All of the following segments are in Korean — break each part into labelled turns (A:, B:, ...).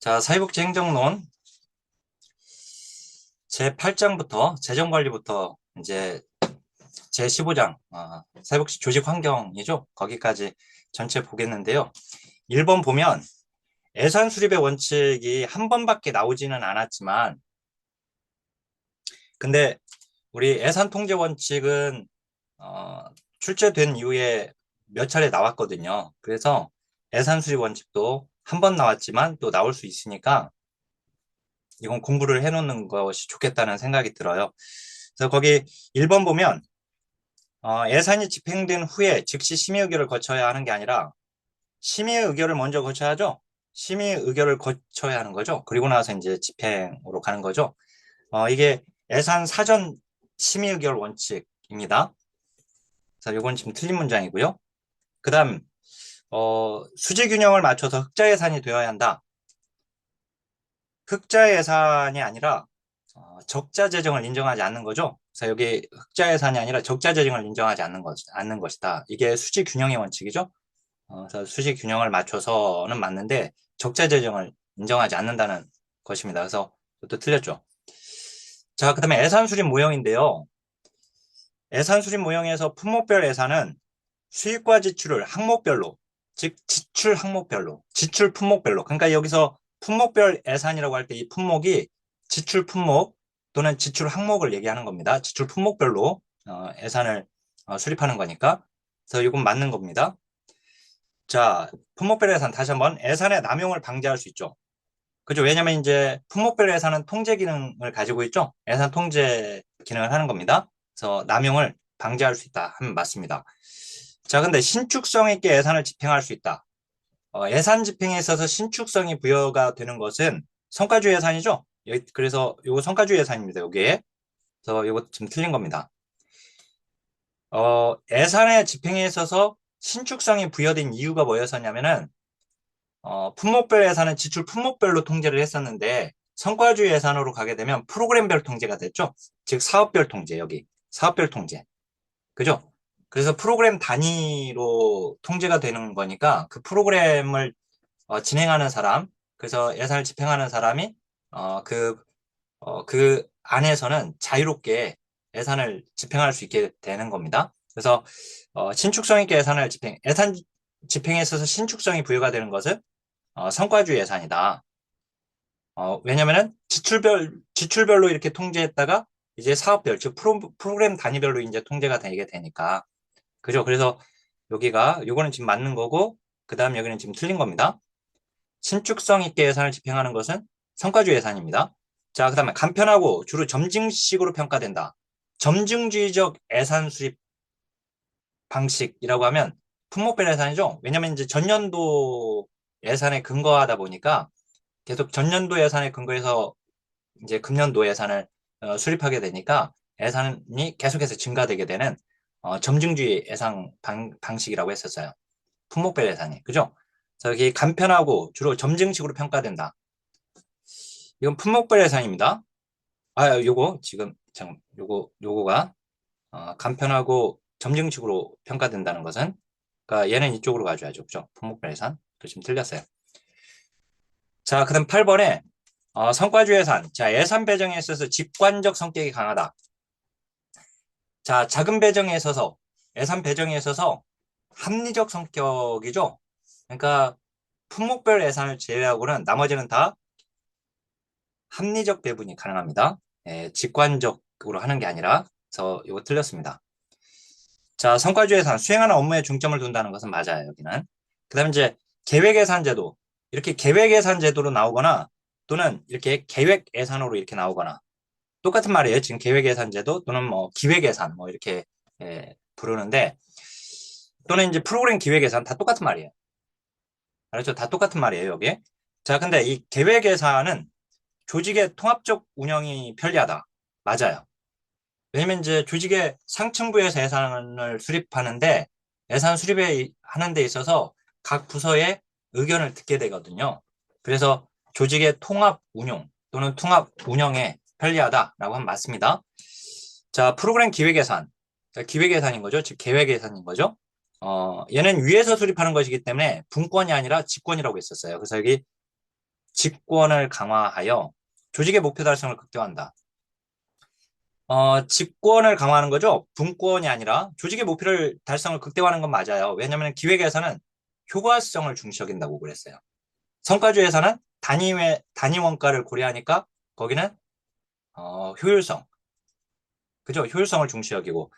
A: 자, 사회복지 행정론 제8장부터 재정관리부터 이제 제15장 사회복지 조직 환경이죠. 거기까지 전체 보겠는데요. 1번 보면 예산 수립의 원칙이 한 번밖에 나오지는 않았지만 근데 우리 예산 통제 원칙은 출제된 이후에 몇 차례 나왔거든요. 그래서 예산 수립 원칙도 한 번 나왔지만 또 나올 수 있으니까 이건 공부를 해놓는 것이 좋겠다는 생각이 들어요. 그래서 거기 1번 보면 예산이 집행된 후에 즉시 심의 의결을 거쳐야 하는 게 아니라 심의 의결을 먼저 거쳐야죠. 심의 의결을 거쳐야 하는 거죠. 그리고 나서 이제 집행으로 가는 거죠. 이게 예산 사전 심의 의결 원칙입니다. 그래서 이건 지금 틀린 문장이고요. 그다음 수지 균형을 맞춰서 흑자 예산이 되어야 한다. 흑자 예산이 아니라 적자 재정을 인정하지 않는 거죠. 그래서 여기 흑자 예산이 아니라 적자 재정을 인정하지 않는 것이다. 이게 수지 균형의 원칙이죠. 그래서 수지 균형을 맞춰서는 맞는데 적자 재정을 인정하지 않는다는 것입니다. 그래서 그것도 틀렸죠. 자, 그다음에 예산 수립 모형인데요. 예산 수립 모형에서 품목별 예산은 수입과 지출을 항목별로, 즉 지출 항목별로, 지출 품목별로. 그러니까 여기서 품목별 예산이라고 할 때 이 품목이 지출 품목 또는 지출 항목을 얘기하는 겁니다. 지출 품목별로 예산을 수립하는 거니까. 그래서 이건 맞는 겁니다. 자, 품목별 예산 다시 한번 예산의 남용을 방지할 수 있죠. 그죠? 왜냐면 이제 품목별 예산은 통제 기능을 가지고 있죠. 예산 통제 기능을 하는 겁니다. 그래서 남용을 방지할 수 있다 하면 맞습니다. 자, 근데 신축성 있게 예산을 집행할 수 있다. 예산 집행에 있어서 신축성이 부여가 되는 것은 성과주의 예산이죠. 그래서 이거 성과주의 예산입니다. 여기에. 그래서 이거 지금 틀린 겁니다. 예산의 집행에 있어서 신축성이 부여된 이유가 뭐였었냐면은 품목별 예산은 지출 품목별로 통제를 했었는데 성과주의 예산으로 가게 되면 프로그램별 통제가 됐죠. 즉 사업별 통제 여기 사업별 통제 그죠? 그래서 프로그램 단위로 통제가 되는 거니까 그 프로그램을 진행하는 사람 그래서 예산을 집행하는 사람이 그 안에서는 자유롭게 예산을 집행할 수 있게 되는 겁니다. 그래서 신축성 있게 예산 집행에 있어서 신축성이 부여가 되는 것은 성과주의 예산이다. 왜냐면은 지출별로 이렇게 통제했다가 이제 사업별, 즉 프로그램 단위별로 이제 통제가 되게 되니까. 그죠? 그래서 요거는 지금 맞는 거고, 그 다음 여기는 지금 틀린 겁니다. 신축성 있게 예산을 집행하는 것은 성과주의 예산입니다. 자, 그 다음에 간편하고 주로 점증식으로 평가된다. 점증주의적 예산 수립 방식이라고 하면 품목별 예산이죠. 왜냐면 이제 전년도 예산에 근거하다 보니까 계속 전년도 예산에 근거해서 이제 금년도 예산을 수립하게 되니까 예산이 계속해서 증가되게 되는 점증주의 예산 방식이라고 했었어요. 품목별 예산이. 그죠? 저기 간편하고 주로 점증식으로 평가된다. 이건 품목별 예산입니다. 요거 지금 요거가 간편하고 점증식으로 평가된다는 것은 그러니까 얘는 이쪽으로 가줘야죠. 그죠? 품목별 예산. 그 지금 틀렸어요. 자, 그다음 8번에 성과주 예산. 자, 예산 배정에 있어서 직관적 성격이 강하다. 자, 자금 배정에 있어서 예산 배정에 있어서 합리적 성격이죠. 그러니까 품목별 예산을 제외하고는 나머지는 다 합리적 배분이 가능합니다. 직관적으로 하는 게 아니라 그래서 이거 틀렸습니다. 자, 성과주 예산 수행하는 업무에 중점을 둔다는 것은 맞아요. 여기는. 그다음에 이제 계획 예산 제도. 이렇게 계획 예산 제도로 나오거나 또는 이렇게 계획 예산으로 이렇게 나오거나 똑같은 말이에요. 지금 계획 예산 제도 또는 뭐 기획 예산 뭐 이렇게 부르는데 또는 이제 프로그램 기획 예산 다 똑같은 말이에요. 알았죠? 다 똑같은 말이에요, 여기. 자, 근데 이 계획 예산은 조직의 통합적 운영이 편리하다. 맞아요. 왜냐면 이제 조직의 상층부에서 예산을 수립하는데 예산 수립에 하는 데 있어서 각 부서의 의견을 듣게 되거든요. 그래서 조직의 통합 운용 또는 통합 운영에 편리하다라고 하면 맞습니다. 자, 프로그램 기획 예산. 기획 예산인 거죠. 즉 계획 예산인 거죠. 얘는 위에서 수립하는 것이기 때문에 분권이 아니라 직권이라고 했었어요. 그래서 여기 직권을 강화하여 조직의 목표 달성을 극대화한다. 직권을 강화하는 거죠. 분권이 아니라 조직의 목표를 달성을 극대화하는 건 맞아요. 왜냐하면 기획에서는 효과성을 중시 여긴다고 그랬어요. 성과주에서는 단위 원가를 고려하니까 거기는 효율성, 그죠? 효율성을 중시 여기고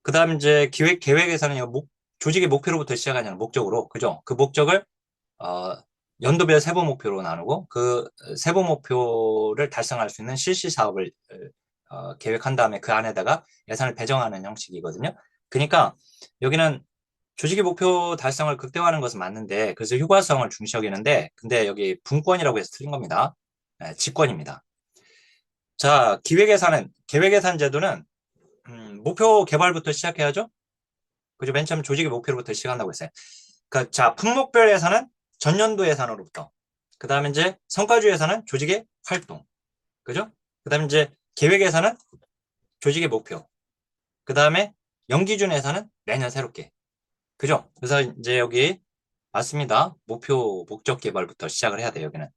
A: 그다음 이제 계획에서는 조직의 목표로부터 시작하는 목적으로, 그죠? 그 목적을 어, 연도별 세부 목표로 나누고 그 세부 목표를 달성할 수 있는 실시 사업을 계획한 다음에 그 안에다가 예산을 배정하는 형식이거든요. 그러니까 여기는 조직의 목표 달성을 극대화하는 것은 맞는데 그래서 효과성을 중시 여기는데 근데 여기 분권이라고 해서 틀린 겁니다. 네, 직권입니다. 자, 계획예산 제도는 목표 개발부터 시작해야죠. 그죠? 맨 처음 조직의 목표로부터 시작한다고 했어요. 자, 품목별 예산은 전년도 예산으로부터. 그 다음에 이제 성과주 예산은 조직의 활동. 그죠? 그 다음에 이제 계획 예산은 조직의 목표. 그 다음에 연기준 예산은 매년 새롭게. 그죠? 그래서 이제 여기 맞습니다. 목적 개발부터 시작을 해야 돼요, 여기는.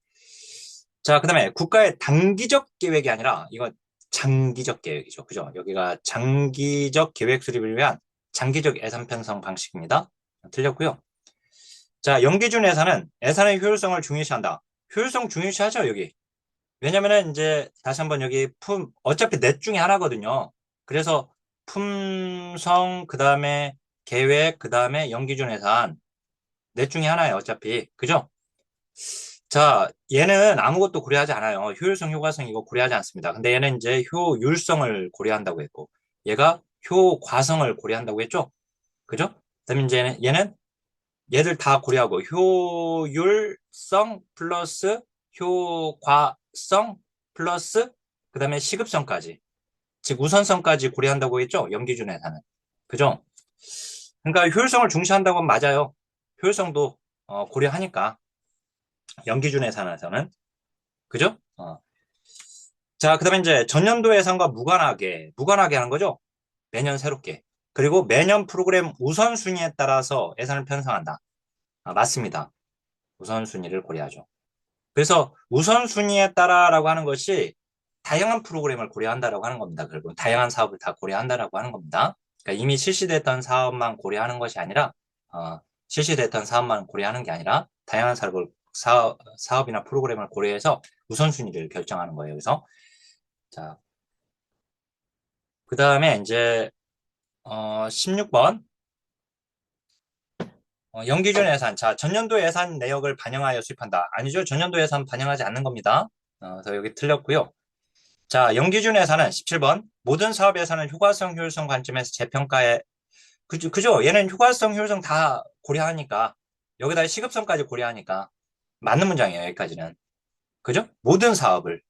A: 자, 그 다음에 국가의 단기적 계획이 아니라 이건 장기적 계획이죠. 그죠? 여기가 장기적 계획 수립을 위한 장기적 예산 편성 방식입니다. 틀렸고요. 자, 연기준 예산은 예산의 효율성을 중요시한다. 효율성 중요시하죠, 여기. 왜냐면은 이제 다시 한번 여기 어차피 넷 중에 하나거든요. 그래서 품성, 그 다음에 계획, 그 다음에 연기준 예산. 넷 중에 하나예요, 어차피. 그죠? 자, 얘는 아무것도 고려하지 않아요. 효율성, 효과성 이거 고려하지 않습니다. 근데 얘는 이제 효율성을 고려한다고 했고, 얘가 효과성을 고려한다고 했죠? 그죠? 그다음에 이제 얘는 얘들 다 고려하고 효율성 플러스 효과성 플러스 그다음에 시급성까지 즉 우선성까지 고려한다고 했죠. 연기준에서는 그죠? 그러니까 효율성을 중시한다고 하면 맞아요. 효율성도 고려하니까 연기준 예산에서는 그죠? 자 그다음에 이제 전년도 예산과 무관하게 하는 거죠. 매년 새롭게 그리고 매년 프로그램 우선순위에 따라서 예산을 편성한다. 맞습니다. 우선순위를 고려하죠. 그래서 우선순위에 따라라고 하는 것이 다양한 프로그램을 고려한다라고 하는 겁니다. 결국 다양한 사업을 다 고려한다라고 하는 겁니다. 그러니까 이미 실시됐던 사업만 고려하는 것이 아니라 어, 실시됐던 사업만 고려하는 게 아니라 다양한 사업이나 프로그램을 고려해서 우선순위를 결정하는 거예요. 그래서 자, 그 다음에 이제 16번 연기준 예산. 자, 전년도 예산 내역을 반영하여 수립한다. 아니죠. 전년도 예산 반영하지 않는 겁니다. 그래서 여기 틀렸고요. 자, 연기준 예산은 17번. 모든 사업 예산은 효과성, 효율성 관점에서 재평가에, 그죠? 얘는 효과성, 효율성 다 고려하니까, 여기다 시급성까지 고려하니까, 맞는 문장이에요, 여기까지는. 그죠? 모든 사업을,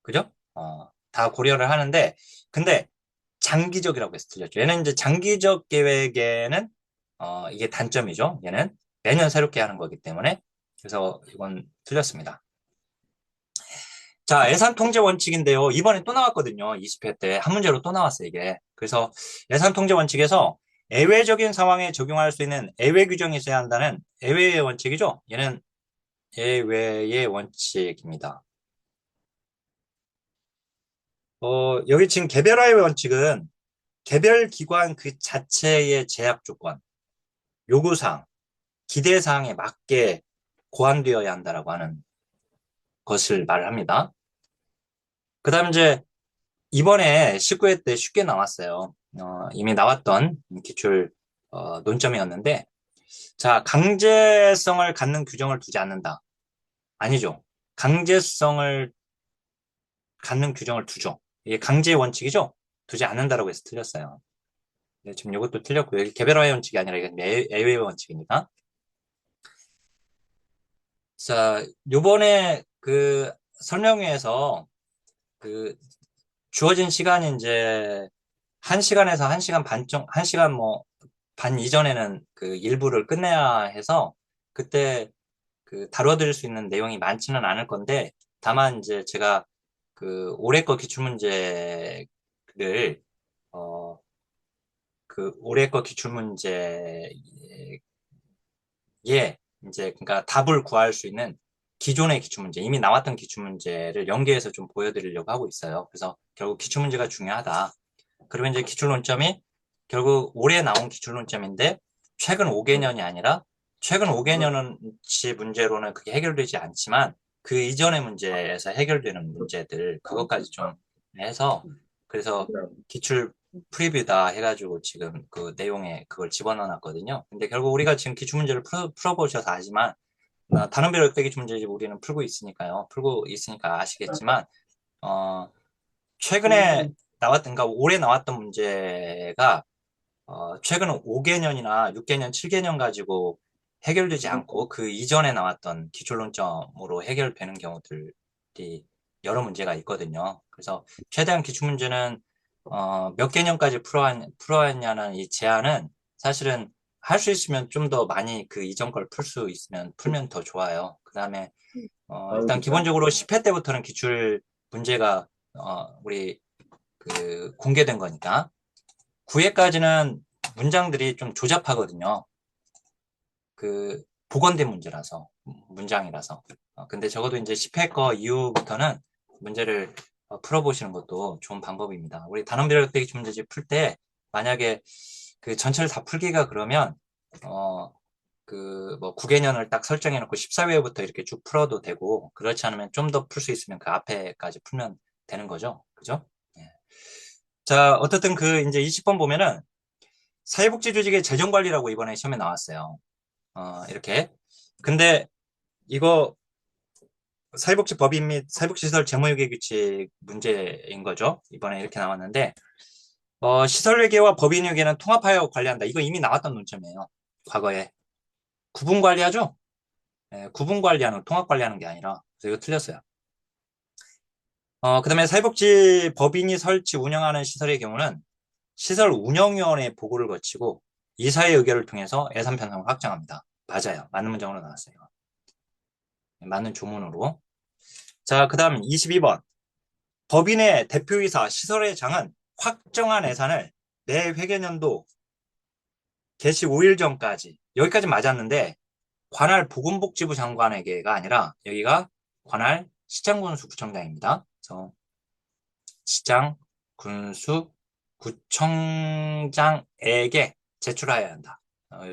A: 그죠? 다 고려를 하는데, 근데 장기적이라고 해서 틀렸죠. 얘는 이제 장기적 계획에는, 이게 단점이죠. 얘는 매년 새롭게 하는 거기 때문에. 그래서 이건 틀렸습니다. 자, 예산 통제 원칙인데요. 이번에 또 나왔거든요. 20회 때 한 문제로 또 나왔어요, 이게. 그래서 예산 통제 원칙에서 예외적인 상황에 적용할 수 있는 예외 규정이 있어야 한다는 예외의 원칙이죠. 얘는 예외의 원칙입니다. 여기 지금 개별화의 원칙은 개별 기관 그 자체의 제약 조건, 요구사항, 기대사항에 맞게 고안되어야 한다라고 하는 것을 말합니다. 그 다음 이제 이번에 19회 때 쉽게 나왔어요. 이미 나왔던 기출 논점이었는데, 자, 강제성을 갖는 규정을 두지 않는다. 아니죠. 강제성을 갖는 규정을 두죠. 이게 강제 원칙이죠? 두지 않는다라고 해서 틀렸어요. 네, 지금 이것도 틀렸고, 여기 개별화의 원칙이 아니라 이건 예외의 원칙입니다. 자, 요번에 그 설명회에서 그 주어진 시간이 이제 1시간에서 1시간 반 정도, 1시간 뭐, 반 이전에는 그 일부를 끝내야 해서 그때 그 다뤄드릴 수 있는 내용이 많지는 않을 건데 다만 이제 제가 그 올해 거 기출문제를 어, 그 올해 거 기출문제에 이제 그러니까 답을 구할 수 있는 기존의 기출문제, 이미 나왔던 기출문제를 연계해서 좀 보여드리려고 하고 있어요. 그래서 결국 기출문제가 중요하다. 그리고 이제 기출론점이 결국 올해 나온 기출론점인데 최근 5개년이 아니라 최근 5개년치 문제로는 그게 해결되지 않지만 그 이전의 문제에서 해결되는 문제들 그것까지 좀 해서 그래서 기출 프리뷰다 해가지고 지금 그 내용에 그걸 집어넣어 놨거든요. 근데 결국 우리가 지금 기출문제를 풀어보셔서 아지만 다른 별 역대 기출문제 우리는 풀고 있으니까요. 풀고 있으니까 아시겠지만 최근에 나왔던, 그러니까 올해 나왔던 문제가 최근 5개년이나 6개년, 7개년 가지고 해결되지 않고 그 이전에 나왔던 기출론점으로 해결되는 경우들이 여러 문제가 있거든요. 그래서 최대한 기출문제는 몇 개년까지 풀어야냐는 이 제한은 사실은 할 수 있으면 좀 더 많이 그 이전 걸 풀 수 있으면 풀면 더 좋아요. 그 다음에 일단 기본적으로 10회 때부터는 기출 문제가 우리 그 공개된 거니까 9회까지는 문장들이 좀 조잡하거든요. 그 복원된 문제라서 문장이라서. 근데 적어도 이제 10회 거 이후부터는 문제를 풀어보시는 것도 좋은 방법입니다. 우리 단원별 역대기 문제집 풀 때 만약에 그 전체를 다 풀기가 그러면 그 뭐 9개년을 딱 설정해 놓고 14회부터 이렇게 쭉 풀어도 되고 그렇지 않으면 좀 더 풀 수 있으면 그 앞에까지 풀면 되는 거죠. 그죠? 예. 자, 어떻든 그 이제 20번 보면은 사회복지조직의 재정관리라고 이번에 시험에 나왔어요. 이렇게. 근데 이거 사회복지법인 및 사회복지시설 재무회계 규칙 문제인 거죠. 이번에 이렇게 나왔는데, 시설회계와 법인회계는 통합하여 관리한다. 이거 이미 나왔던 논점이에요. 과거에. 구분 관리하죠? 예, 구분 관리하는, 통합 관리하는 게 아니라. 그래서 이거 틀렸어요. 그 다음에 사회복지 법인이 설치 운영하는 시설의 경우는 시설 운영위원회 보고를 거치고 이사의 의결을 통해서 예산 편성을 확정합니다. 맞아요. 맞는 문장으로 나왔어요. 맞는 조문으로. 자, 그 다음 22번. 법인의 대표이사 시설회장은 확정한 예산을 매 회계년도 개시 5일 전까지 여기까지 맞았는데 관할 보건복지부 장관에게가 아니라 여기가 관할 시장군수구청장입니다. 그래서 시장, 군수, 구청장에게 제출해야 한다.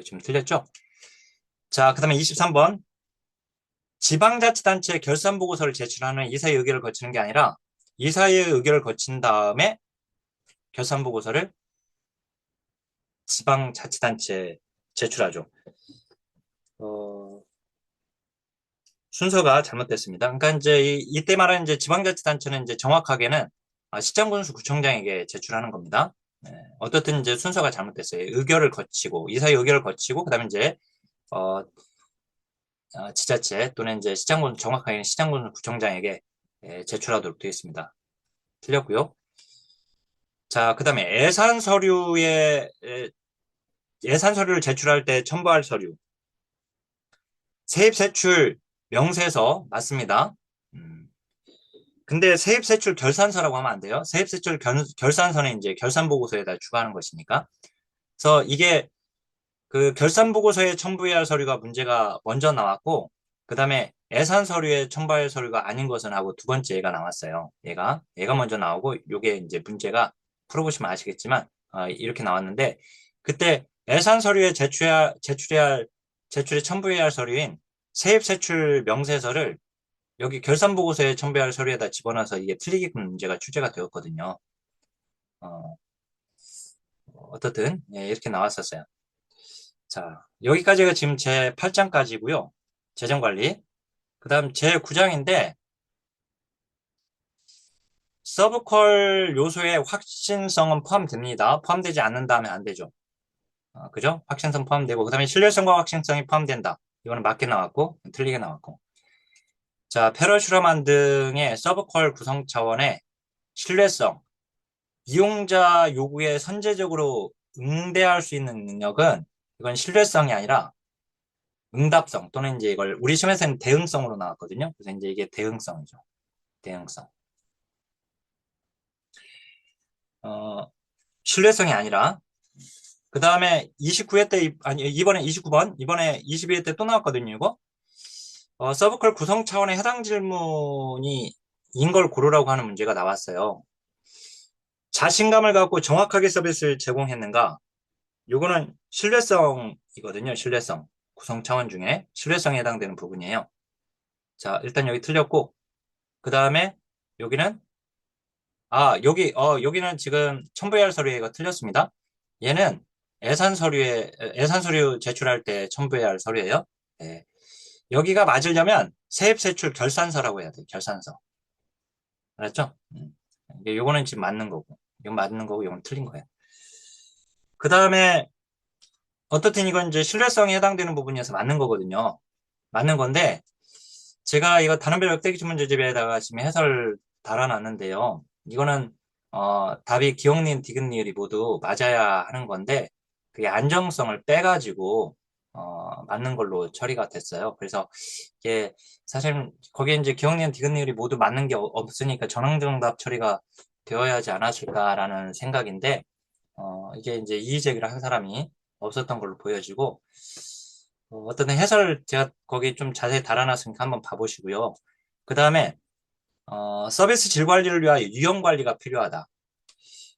A: 지금 틀렸죠? 자, 그 다음에 23번. 지방자치단체 결산보고서를 제출하는 이사의 의결을 거치는 게 아니라 이사의 의결을 거친 다음에 결산보고서를 지방자치단체에 제출하죠. 순서가 잘못됐습니다. 그러니까 이제 이때 말하는 이제 지방자치단체는 이제 정확하게는 시장군수 구청장에게 제출하는 겁니다. 네, 어떻든 이제 순서가 잘못됐어요. 의결을 거치고 이사의 의결을 거치고 그다음에 이제 지자체 또는 이제 시장군 정확하게는 시장군 구청장에게 제출하도록 되어 있습니다. 틀렸고요. 자, 그다음에 예산 서류를 제출할 때 첨부할 서류. 세입세출 명세서 맞습니다. 근데 세입세출 결산서라고 하면 안 돼요. 세입세출 결산서는 이제 결산보고서에다 추가하는 것이니까. 그래서 이게 그 결산보고서에 첨부해야 할 서류가 문제가 먼저 나왔고, 그 다음에 예산 서류에 첨부할 서류가 아닌 것은 하고 두 번째 얘가 나왔어요. 얘가 먼저 나오고, 요게 이제 문제가 풀어보시면 아시겠지만, 이렇게 나왔는데, 그때 예산 서류에 제출에 첨부해야 할 서류인 세입세출 명세서를 여기 결산보고서에 첨부할 서류에다 집어넣어서 이게 틀리게끔 문제가 출제가 되었거든요. 어떻든 예, 이렇게 나왔었어요. 자, 여기까지가 지금 제 8장까지고요. 재정관리. 그 다음 제 9장인데 서브컬 요소의 확신성은 포함됩니다. 포함되지 않는다면 안 되죠. 그죠? 확신성 포함되고 그 다음에 신뢰성과 확신성이 포함된다. 이거는 맞게 나왔고 틀리게 나왔고. 자, 페러슈라만 등의 서브컬 구성 차원의 신뢰성, 이용자 요구에 선제적으로 응대할 수 있는 능력은 이건 신뢰성이 아니라 응답성 또는 이제 이걸 우리 시험에서는 대응성으로 나왔거든요. 그래서 이제 이게 대응성이죠. 대응성. 신뢰성이 아니라 그 다음에 29회 때 아니 이번에 29번 이번에 22회 때 또 나왔거든요. 이거 서브컬 구성 차원의 해당 질문이 인 걸 고르라고 하는 문제가 나왔어요. 자신감을 갖고 정확하게 서비스를 제공했는가? 요거는 신뢰성이거든요. 신뢰성. 구성 차원 중에 신뢰성에 해당되는 부분이에요. 자, 일단 여기 틀렸고, 그 다음에 여기는, 여기는 지금 첨부해야 할 서류에 이거 틀렸습니다. 얘는 예산 서류 제출할 때 첨부해야 할 서류예요. 네. 여기가 맞으려면 세입세출 결산서라고 해야 돼요. 결산서. 알았죠? 요거는 지금 맞는 거고, 이건 맞는 거고, 이건 틀린 거예요. 그 다음에, 어떻든 이건 이제 신뢰성에 해당되는 부분이어서 맞는 거거든요. 맞는 건데, 제가 이거 단원별 역대기출 문제집에다가 지금 해설 달아놨는데요. 이거는, 답이 기억니은, 디귿니을이 모두 맞아야 하는 건데, 그게 안정성을 빼가지고, 맞는 걸로 처리가 됐어요. 그래서, 이게, 사실, 거기에 이제 기억니은, 디귿니을이 모두 맞는 게 없으니까 전형정답 처리가 되어야 하지 않았을까라는 생각인데, 이게 이제 이의제기를 한 사람이 없었던 걸로 보여지고, 어떤 해설 제가 거기 좀 자세히 달아놨으니까 한번 봐보시고요. 그 다음에, 서비스 질 관리를 위하여 유형 관리가 필요하다.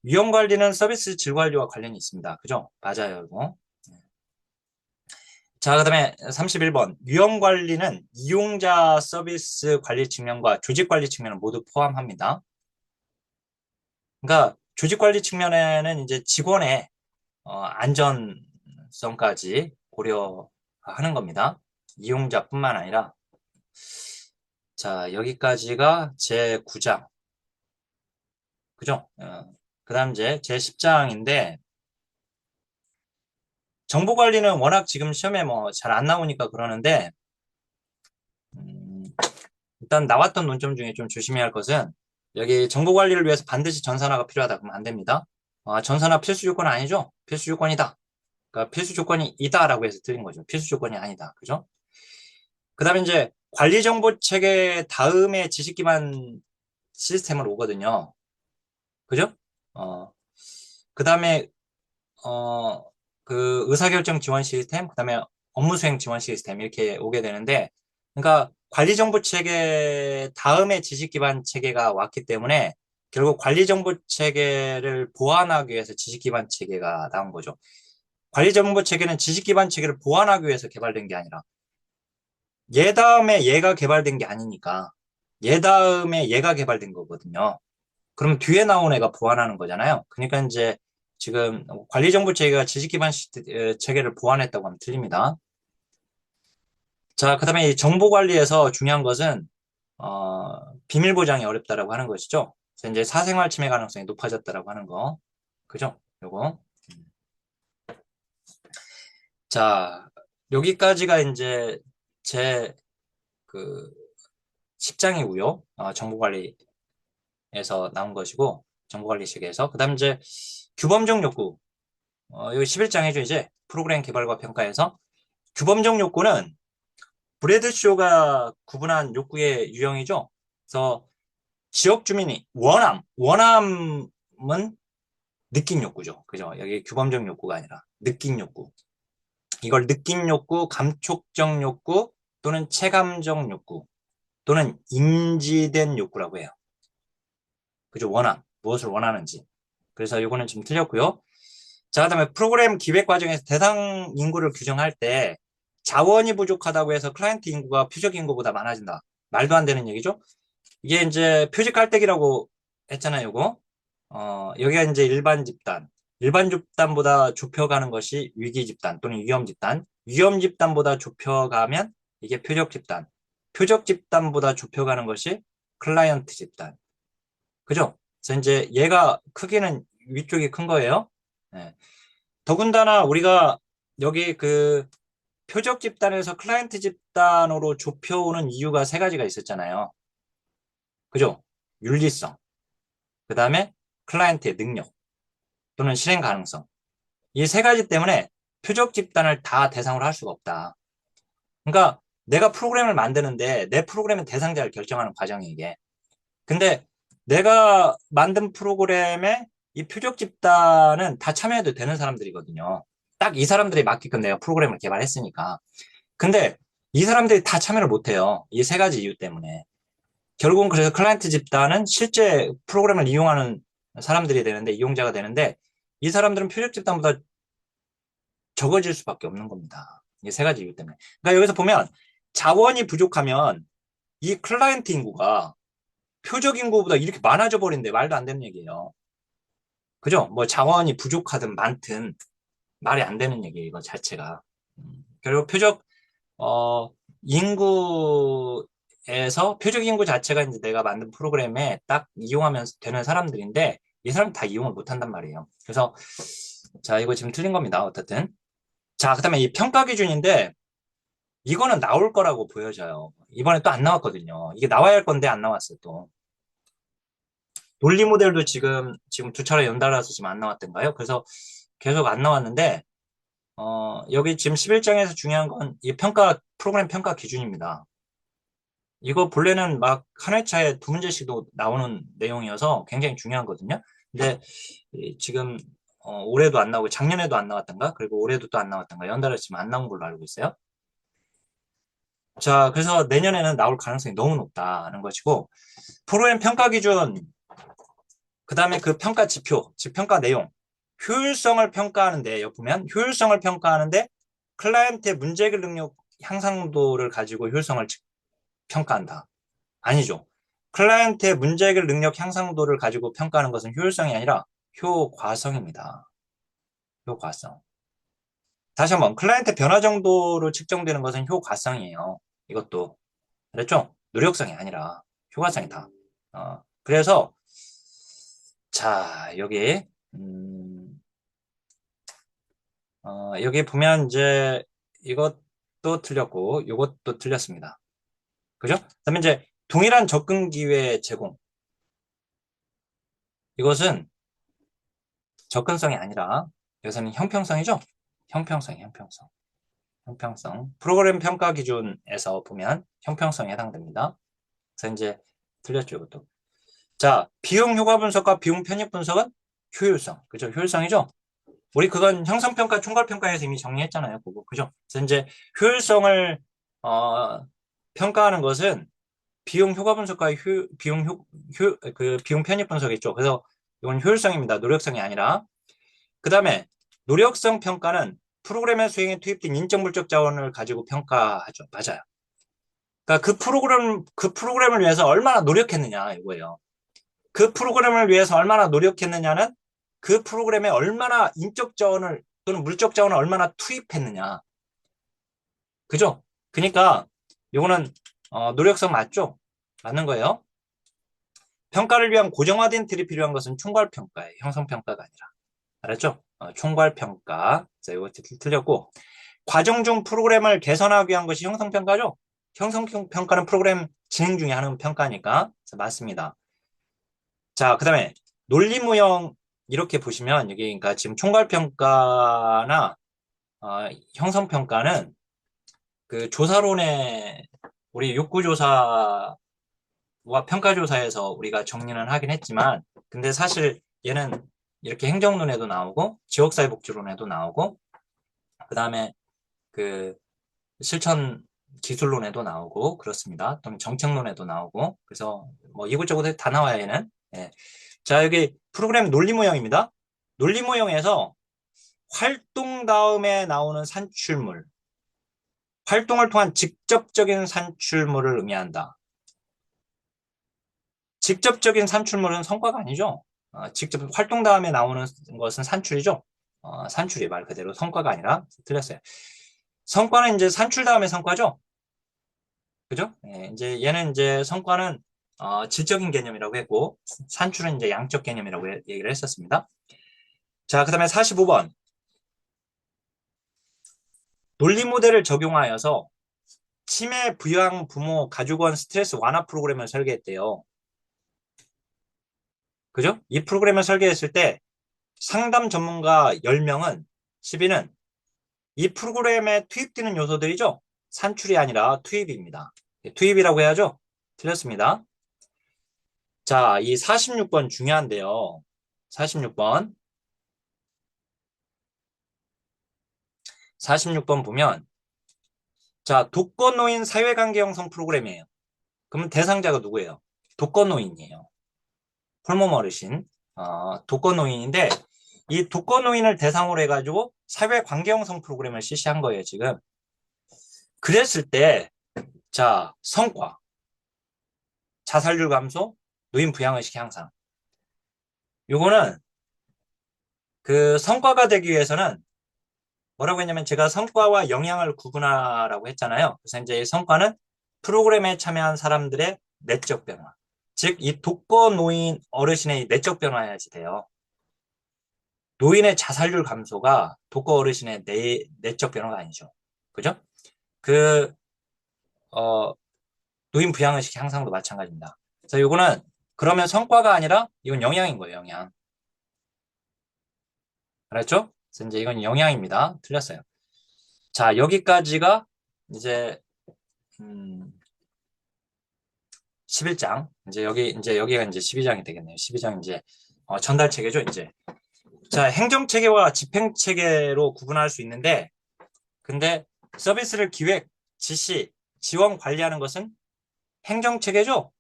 A: 유형 관리는 서비스 질 관리와 관련이 있습니다. 그죠? 맞아요, 이거. 자, 그 다음에 31번. 유형 관리는 이용자 서비스 관리 측면과 조직 관리 측면을 모두 포함합니다. 그러니까 조직 관리 측면에는 이제 직원의 안전성까지 고려하는 겁니다. 이용자뿐만 아니라. 자, 여기까지가 제9장. 그죠? 그 다음 제 10장인데, 정보관리는 워낙 지금 시험에 뭐 잘 안 나오니까 그러는데, 음, 일단 나왔던 논점 중에 좀 조심해야 할 것은, 여기 정보관리를 위해서 반드시 전산화가 필요하다. 그러면 안 됩니다. 전산화 필수 조건은 아니죠? 필수 조건이다. 그러니까 필수 조건이 이다라고 해서 틀린 거죠. 필수 조건이 아니다. 그죠? 그 다음에 이제 관리 정보 체계 다음에 지식 기반 시스템으로 오거든요. 그죠? 어, 그 다음에, 어, 그 의사결정 지원 시스템, 그 다음에 업무 수행 지원 시스템 이렇게 오게 되는데, 그러니까 관리 정보 체계 다음에 지식 기반 체계가 왔기 때문에 결국 관리 정보 체계를 보완하기 위해서 지식 기반 체계가 나온 거죠. 관리 정보 체계는 지식 기반 체계를 보완하기 위해서 개발된 게 아니라 얘 다음에 얘가 개발된 게 아니니까 얘 다음에 얘가 개발된 거거든요. 그럼 뒤에 나온 애가 보완하는 거잖아요. 그러니까 이제 지금 관리정보 체계가 지식 기반 체계를 보완했다고 하면 틀립니다. 자, 그다음에 이 정보 관리에서 중요한 것은 비밀 보장이 어렵다라고 하는 것이죠. 그래서 이제 사생활 침해 가능성이 높아졌다라고 하는 거. 그죠? 요거. 자, 여기까지가 이제 제 그 10장이고요. 정보 관리에서 나온 것이고 정보 관리 체계에서 그다음 이제 규범적 욕구. 여기 11장이죠, 이제. 프로그램 개발과 평가에서. 규범적 욕구는 브래드쇼가 구분한 욕구의 유형이죠. 그래서 지역 주민이 원함은 느낀 욕구죠. 그죠? 여기 규범적 욕구가 아니라 느낀 욕구. 이걸 느낀 욕구, 감촉적 욕구 또는 체감적 욕구 또는 인지된 욕구라고 해요. 그죠? 무엇을 원하는지. 그래서 이거는 좀 틀렸고요. 자, 그다음에 프로그램 기획 과정에서 대상 인구를 규정할 때 자원이 부족하다고 해서 클라이언트 인구가 표적 인구보다 많아진다. 말도 안 되는 얘기죠. 이게 이제 표지 깔때기라고 했잖아요, 이거. 여기가 이제 일반 집단. 일반 집단보다 좁혀가는 것이 위기 집단 또는 위험 집단. 위험 집단보다 좁혀가면 이게 표적 집단. 표적 집단보다 좁혀가는 것이 클라이언트 집단. 그죠? 그래서 이제 얘가 크기는 위쪽이 큰 거예요. 네. 더군다나 우리가 여기 그 표적 집단에서 클라이언트 집단으로 좁혀오는 이유가 세 가지가 있었잖아요. 그죠? 윤리성, 그 다음에 클라이언트의 능력 또는 실행 가능성. 이 세 가지 때문에 표적 집단을 다 대상으로 할 수가 없다. 그러니까 내가 프로그램을 만드는데 내 프로그램의 대상자를 결정하는 과정이 이게. 근데 내가 만든 프로그램에 이 표적 집단은 다 참여해도 되는 사람들이거든요. 딱 이 사람들이 맞게끔 내가 프로그램을 개발했으니까. 근데 이 사람들이 다 참여를 못해요. 이 세 가지 이유 때문에. 결국은 그래서 클라이언트 집단은 실제 프로그램을 이용하는 사람들이 되는데, 이용자가 되는데, 이 사람들은 표적 집단보다 적어질 수밖에 없는 겁니다. 이 세 가지 이유 때문에. 그러니까 여기서 보면 자원이 부족하면 이 클라이언트 인구가 표적 인구보다 이렇게 많아져 버린데 말도 안 되는 얘기예요. 그죠? 뭐 자원이 부족하든 많든 말이 안 되는 얘기예요, 이거 자체가. 그리고 어, 표적 인구 자체가 이제 내가 만든 프로그램에 딱 이용하면 되는 사람들인데, 이 사람 다 이용을 못 한단 말이에요. 그래서, 자, 이거 지금 틀린 겁니다. 어쨌든. 자, 그 다음에 이 평가 기준인데, 이거는 나올 거라고 보여져요. 이번에 또 안 나왔거든요. 이게 나와야 할 건데 안 나왔어요, 또. 논리 모델도 지금 두 차례 연달아서 지금 안 나왔던가요? 그래서 계속 안 나왔는데, 여기 지금 11장에서 중요한 건 이 프로그램 평가 기준입니다. 이거 본래는 막 한 회차에 두 문제씩도 나오는 내용이어서 굉장히 중요하거든요. 근데 지금 올해도 안 나오고 작년에도 안 나왔던가? 그리고 올해도 또 안 나왔던가? 연달아 지금 안 나온 걸로 알고 있어요. 자, 그래서 내년에는 나올 가능성이 너무 높다는 것이고, 프로그램 평가 기준, 그 다음에 그 평가 지표, 즉 평가 내용, 효율성을 평가하는데, 여기 보면 효율성을 평가하는데 클라이언트의 문제 해결 능력 향상도를 가지고 효율성을 평가한다. 아니죠. 클라이언트의 문제 해결 능력 향상도를 가지고 평가하는 것은 효율성이 아니라 효과성입니다. 효과성. 다시 한번 클라이언트 변화 정도로 측정되는 것은 효과성이에요. 이것도 그랬죠? 노력성이 아니라 효과성이다. 그래서 자 여기 보면 이제 이것도 틀렸고 이것도 틀렸습니다. 그죠? 그다음에 이제 동일한 접근 기회 제공. 이것은 접근성이 아니라 여기서는 형평성이죠? 형평성. 형평성. 프로그램 평가 기준에서 보면 형평성에 해당됩니다. 그래서 이제 틀렸죠, 이것도. 자, 비용 효과 분석과 비용 편입 분석은 효율성. 그죠? 효율성이죠? 우리 그건 형성평가, 총괄평가에서 이미 정리했잖아요, 그거. 그죠? 그래서 이제 효율성을, 평가하는 것은 비용 효과 분석과 비용 편입 분석이죠. 그래서 이건 효율성입니다. 노력성이 아니라. 그 다음에 노력성 평가는 프로그램의 수행에 투입된 인적 물적 자원을 가지고 평가하죠. 맞아요. 그러니까 그 프로그램을 위해서 얼마나 노력했느냐 이거예요. 그 프로그램을 위해서 얼마나 노력했느냐는 그 프로그램에 얼마나 인적 자원을 또는 물적 자원을 얼마나 투입했느냐. 그죠? 그러니까 요거는 노력성 맞죠? 맞는 거예요. 평가를 위한 고정화된 틀이 필요한 것은 총괄평가예요. 형성평가가 아니라. 알았죠? 총괄평가. 자, 이거 틀렸고. 과정 중 프로그램을 개선하기 위한 것이 형성평가죠? 형성평가는 프로그램 진행 중에 하는 평가니까. 자, 맞습니다. 자, 그 다음에 논리무형 이렇게 보시면 여기 그러니까 지금 총괄평가나 형성평가는 그 조사론의 우리 욕구조사와 평가조사에서 우리가 정리는 하긴 했지만 근데 사실 얘는 이렇게 행정론에도 나오고 지역사회복지론에도 나오고 그 다음에 그 실천 기술론에도 나오고 그렇습니다. 또는 정책론에도 나오고 그래서 뭐 이곳저곳에 다 나와요 얘는. 예. 자 여기 프로그램 논리 모형입니다. 논리 모형에서 활동 다음에 나오는 산출물 활동을 통한 직접적인 산출물을 의미한다. 직접적인 산출물은 성과가 아니죠. 직접 활동 다음에 나오는 것은 산출이죠. 산출이 말 그대로 성과가 아니라 틀렸어요. 성과는 이제 산출 다음에 성과죠. 그죠? 예, 이제 얘는 이제 성과는 질적인 개념이라고 했고 산출은 이제 양적 개념이라고 얘기를 했었습니다. 자, 그다음에 45번 논리 모델을 적용하여서 치매, 부양, 부모, 가족원 스트레스 완화 프로그램을 설계했대요. 그죠? 이 프로그램을 설계했을 때 상담 전문가 10명은 12는 이 프로그램에 투입되는 요소들이죠. 산출이 아니라 투입입니다. 투입이라고 해야죠. 틀렸습니다. 자, 이 46번 중요한데요. 46번. 46번 보면 자, 독거노인 사회관계 형성 프로그램이에요. 그러면 대상자가 누구예요? 독거노인이에요. 홀몸 어르신. 독거노인인데 이 독거노인을 대상으로 해가지고 사회관계 형성 프로그램을 실시한 거예요, 지금. 그랬을 때, 자, 성과, 자살률 감소, 노인 부양의식 향상. 요거는 그 성과가 되기 위해서는 뭐라고 했냐면 제가 성과와 영향을 구분하라고 했잖아요. 그래서 이제 성과는 프로그램에 참여한 사람들의 내적 변화. 즉, 이 독거 노인 어르신의 내적 변화야지 돼요. 노인의 자살률 감소가 독거 어르신의 내적 변화가 아니죠. 그죠? 그, 어, 노인 부양의식 향상도 마찬가지입니다. 그래서 요거는 그러면 성과가 아니라 이건 영향인 거예요, 영향. 알았죠? 그래서 이제 이건 영향입니다. 틀렸어요. 자, 여기까지가 이제 11장. 이제 여기가 이제 12장이 되겠네요. 12장 이제 전달 체계죠, 이제. 자, 행정 체계와 집행 체계로 구분할 수 있는데 근데 서비스를 기획, 지시, 지원 관리하는 것은 행정 체계죠?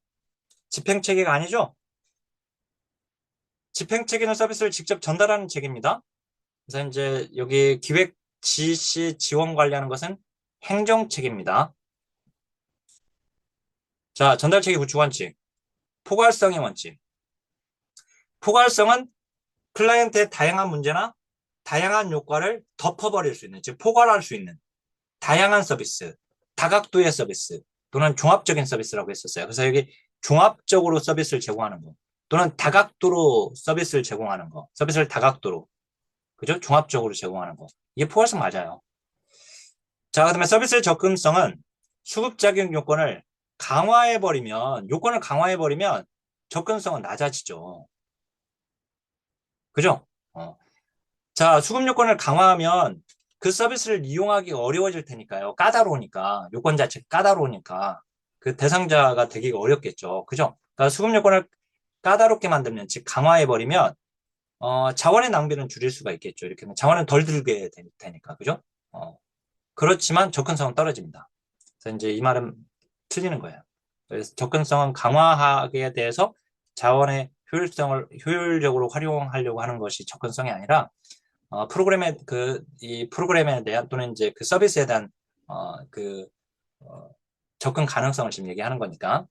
A: 집행 체계가 아니죠? 집행 체계는 서비스를 직접 전달하는 체계입니다. 그래서 이제 여기 기획, 지시, 지원 관리하는 것은 행정 체계입니다. 자, 전달 체계 구축 원칙. 포괄성의 원칙. 포괄성은 클라이언트의 다양한 문제나 다양한 효과를 덮어버릴 수 있는, 즉 포괄할 수 있는 다양한 서비스, 다각도의 서비스 또는 종합적인 서비스라고 했었어요. 그래서 여기 종합적으로 서비스를 제공하는 거 또는 다각도로 서비스를 제공하는 거, 서비스를 다각도로, 그죠? 종합적으로 제공하는 거. 이게 포괄성 맞아요. 자, 그다음에 서비스의 접근성은 수급작용 요건을 강화해버리면 접근성은 낮아지죠. 그죠? 자, 수급 요건을 강화하면 그 서비스를 이용하기 어려워질 테니까요. 까다로우니까. 요건 자체가 까다로우니까. 그 대상자가 되기가 어렵겠죠. 그죠? 그러니까 수급 요건을 까다롭게 만들면, 즉, 강화해버리면, 자원의 낭비는 줄일 수가 있겠죠. 이렇게 하면 자원은 덜 들게 되니까. 그죠? 그렇지만 접근성은 떨어집니다. 그래서 이제 이 말은 틀리는 거예요. 그래서 접근성은 강화하기에 대해서 자원의 효율적으로 활용하려고 하는 것이 접근성이 아니라 이 프로그램에 대한 또는 이제 그 서비스에 대한 그 접근 가능성을 지금 얘기하는 거니까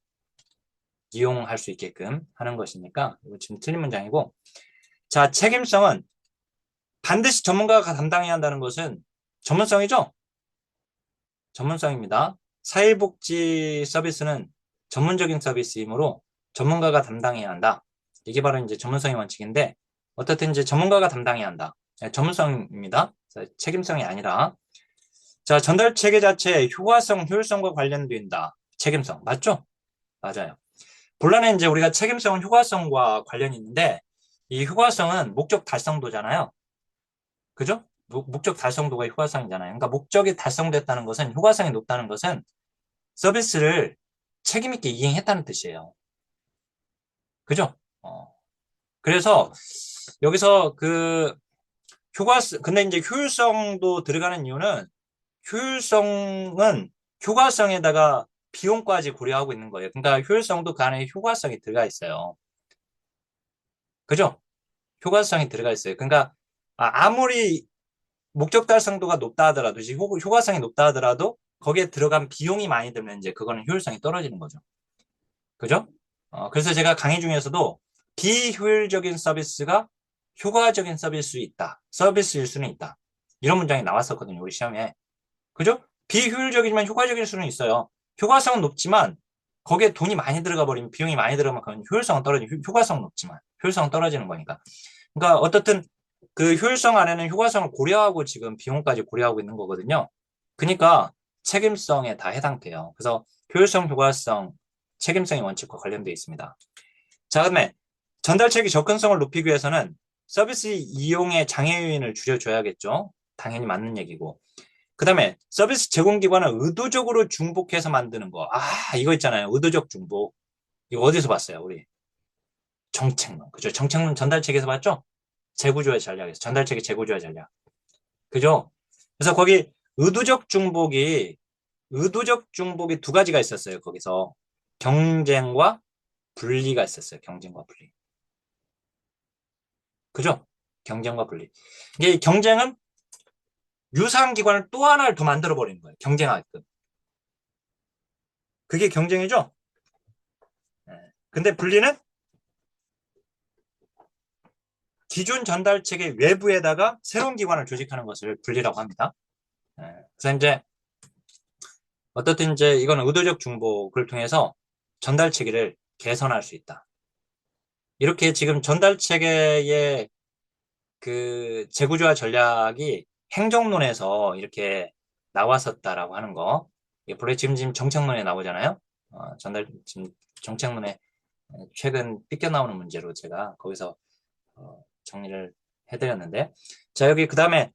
A: 이용할 수 있게끔 하는 것이니까 이거 지금 틀린 문장이고. 자, 책임성은 반드시 전문가가 담당해야 한다는 것은 전문성이죠? 전문성입니다. 사회복지 서비스는 전문적인 서비스이므로 전문가가 담당해야 한다. 이게 바로 이제 전문성의 원칙인데 어떻든 이제 전문가가 담당해야 한다. 전문성입니다. 책임성이 아니라. 자, 전달 체계 자체의 효과성, 효율성과 관련된다. 책임성. 맞죠? 맞아요. 본란에 이제 우리가 책임성은 효과성과 관련이 있는데 이 효과성은 목적 달성도잖아요. 그죠? 목적 달성도가 효과성이잖아요. 그러니까 목적이 달성됐다는 것은 효과성이 높다는 것은 서비스를 책임있게 이행했다는 뜻이에요. 그죠? 그래서 여기서 근데 이제 효율성도 들어가는 이유는 효율성은 효과성에다가 비용까지 고려하고 있는 거예요. 그러니까 효율성도 그 안에 효과성이 들어가 있어요. 그죠? 효과성이 들어가 있어요. 그러니까 아무리 목적 달성도가 높다 하더라도, 효과성이 높다 하더라도 거기에 들어간 비용이 많이 들면 이제 그거는 효율성이 떨어지는 거죠. 그죠? 그래서 제가 강의 중에서도 비효율적인 서비스가 효과적인 서비스일 수는 있다. 이런 문장이 나왔었거든요, 우리 시험에. 그죠? 비효율적이지만 효과적일 수는 있어요. 효과성은 높지만 거기에 돈이 많이 들어가 버리면, 비용이 많이 들어가면 그건 효율성은 떨어지고, 효과성은 높지만 효율성은 떨어지는 거니까. 그러니까 어떻든 그 효율성 안에는 효과성을 고려하고 지금 비용까지 고려하고 있는 거거든요. 그러니까 책임성에 다 해당돼요. 그래서 효율성, 효과성, 책임성의 원칙과 관련되어 있습니다. 자, 그다음에 전달체계 접근성을 높이기 위해서는 서비스 이용의 장애 요인을 줄여줘야겠죠. 당연히 맞는 얘기고. 그다음에 서비스 제공기관을 의도적으로 중복해서 만드는 거. 이거 있잖아요. 의도적 중복. 이거 어디서 봤어요, 우리? 정책론. 그죠? 정책론 전달체계에서 봤죠? 재구조화 전략에서. 전달체계 재구조화 전략. 그죠? 그래서 거기 의도적 중복이 의도적 중복이 두 가지가 있었어요. 거기서 경쟁과 분리가 있었어요. 경쟁과 분리. 그죠? 경쟁과 분리. 이게 경쟁은 유사한 기관을 또 하나를 더 만들어 버리는 거예요. 경쟁하게끔. 그게 경쟁이죠? 예. 근데 분리는 기존 전달 체계 외부에다가 새로운 기관을 조직하는 것을 분리라고 합니다. 예. 그래서 이제 어떻든 이제 이건 의도적 중복을 통해서 전달 체계를 개선할 수 있다. 이렇게 지금 전달 체계의 그 재구조화 전략이 행정론에서 이렇게 나왔었다라고 하는 거. 이게 본래 지금 정책론에 나오잖아요. 지금 정책론에 최근 삐껴 나오는 문제로 제가 거기서 정리를 해드렸는데. 자, 여기 그 다음에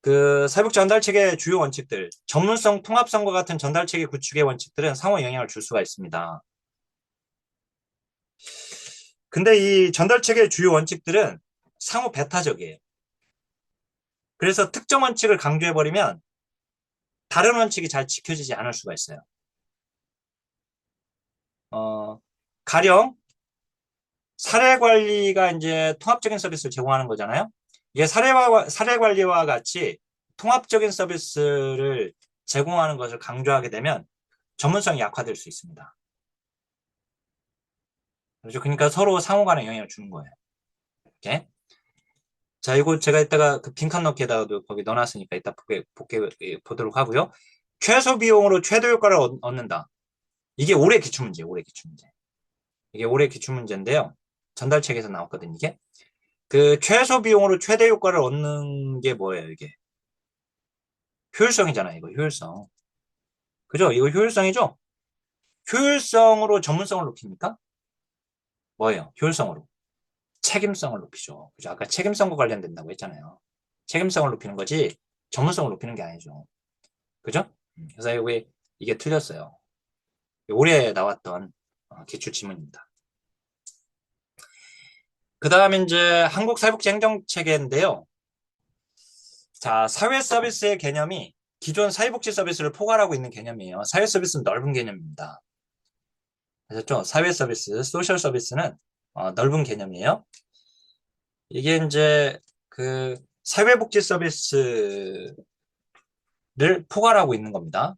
A: 그 사회복 전달 체계의 주요 원칙들, 전문성, 통합성과 같은 전달 체계 구축의 원칙들은 상호 영향을 줄 수가 있습니다. 근데 이 전달 체계의 주요 원칙들은 상호 배타적이에요. 그래서 특정 원칙을 강조해버리면 다른 원칙이 잘 지켜지지 않을 수가 있어요. 가령 사례 관리가 이제 통합적인 서비스를 제공하는 거잖아요. 이게 사례 관리와 같이 통합적인 서비스를 제공하는 것을 강조하게 되면 전문성이 약화될 수 있습니다. 그렇죠. 그러니까 서로 상호 간에 영향을 주는 거예요. 이렇게. 자, 이거 제가 이따가 그 빈칸 넣기에다가도 거기 넣어놨으니까 이따 보도록 하고요. 최소 비용으로 최대 효과를 얻는다. 이게 올해 기출문제예요. 올해 기출문제. 이게 올해 기출문제인데요. 전달책에서 나왔거든요. 이게. 그 최소 비용으로 최대 효과를 얻는 게 뭐예요, 이게? 효율성이잖아요, 이거 효율성. 그죠? 이거 효율성이죠? 효율성으로 전문성을 높입니까? 뭐예요? 효율성으로. 책임성을 높이죠. 그죠? 아까 책임성과 관련된다고 했잖아요. 책임성을 높이는 거지, 전문성을 높이는 게 아니죠. 그죠? 그래서 이게 틀렸어요. 올해 나왔던 기출 지문입니다. 그 다음에 이제 한국사회복지 행정체계인데요. 자, 사회 서비스의 개념이 기존 사회복지 서비스를 포괄하고 있는 개념이에요. 사회 서비스는 넓은 개념입니다. 아셨죠? 사회 서비스, 소셜 서비스는 넓은 개념이에요. 이게 이제 그 사회복지 서비스를 포괄하고 있는 겁니다.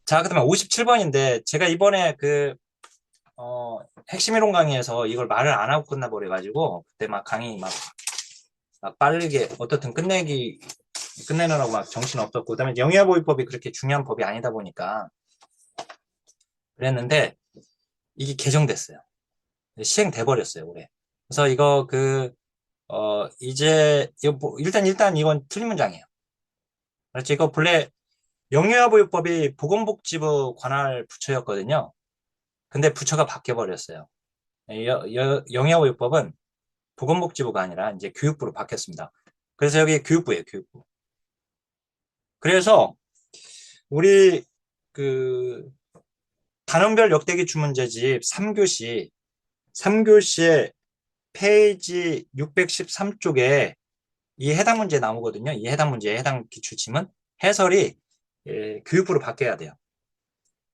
A: 자, 그다음에 57번인데 제가 이번에 핵심 이론 강의에서 이걸 말을 안 하고 끝나버려가지고 그때 막 강의 막 빠르게 어떻든 끝내느라고 막 정신 없었고 그다음에 영유아보호법이 그렇게 중요한 법이 아니다 보니까 그랬는데 이게 개정됐어요. 시행돼 버렸어요, 올해. 그래서 이거 이제 이거 일단 이건 틀린 문장이에요. 그렇죠? 이거 본래 영유아보호법이 보건복지부 관할 부처였거든요. 근데 부처가 바뀌어 버렸어요. 영유아보호법은 보건복지부가 아니라 이제 교육부로 바뀌었습니다. 그래서 여기 교육부예요, 교육부. 그래서 우리 그 단원별 역대기 주문제집 3교시에 페이지 613쪽에 이 해당 문제 나오거든요. 이 해당 문제의 해당 기출침은 해설이 교육부로 바뀌어야 돼요.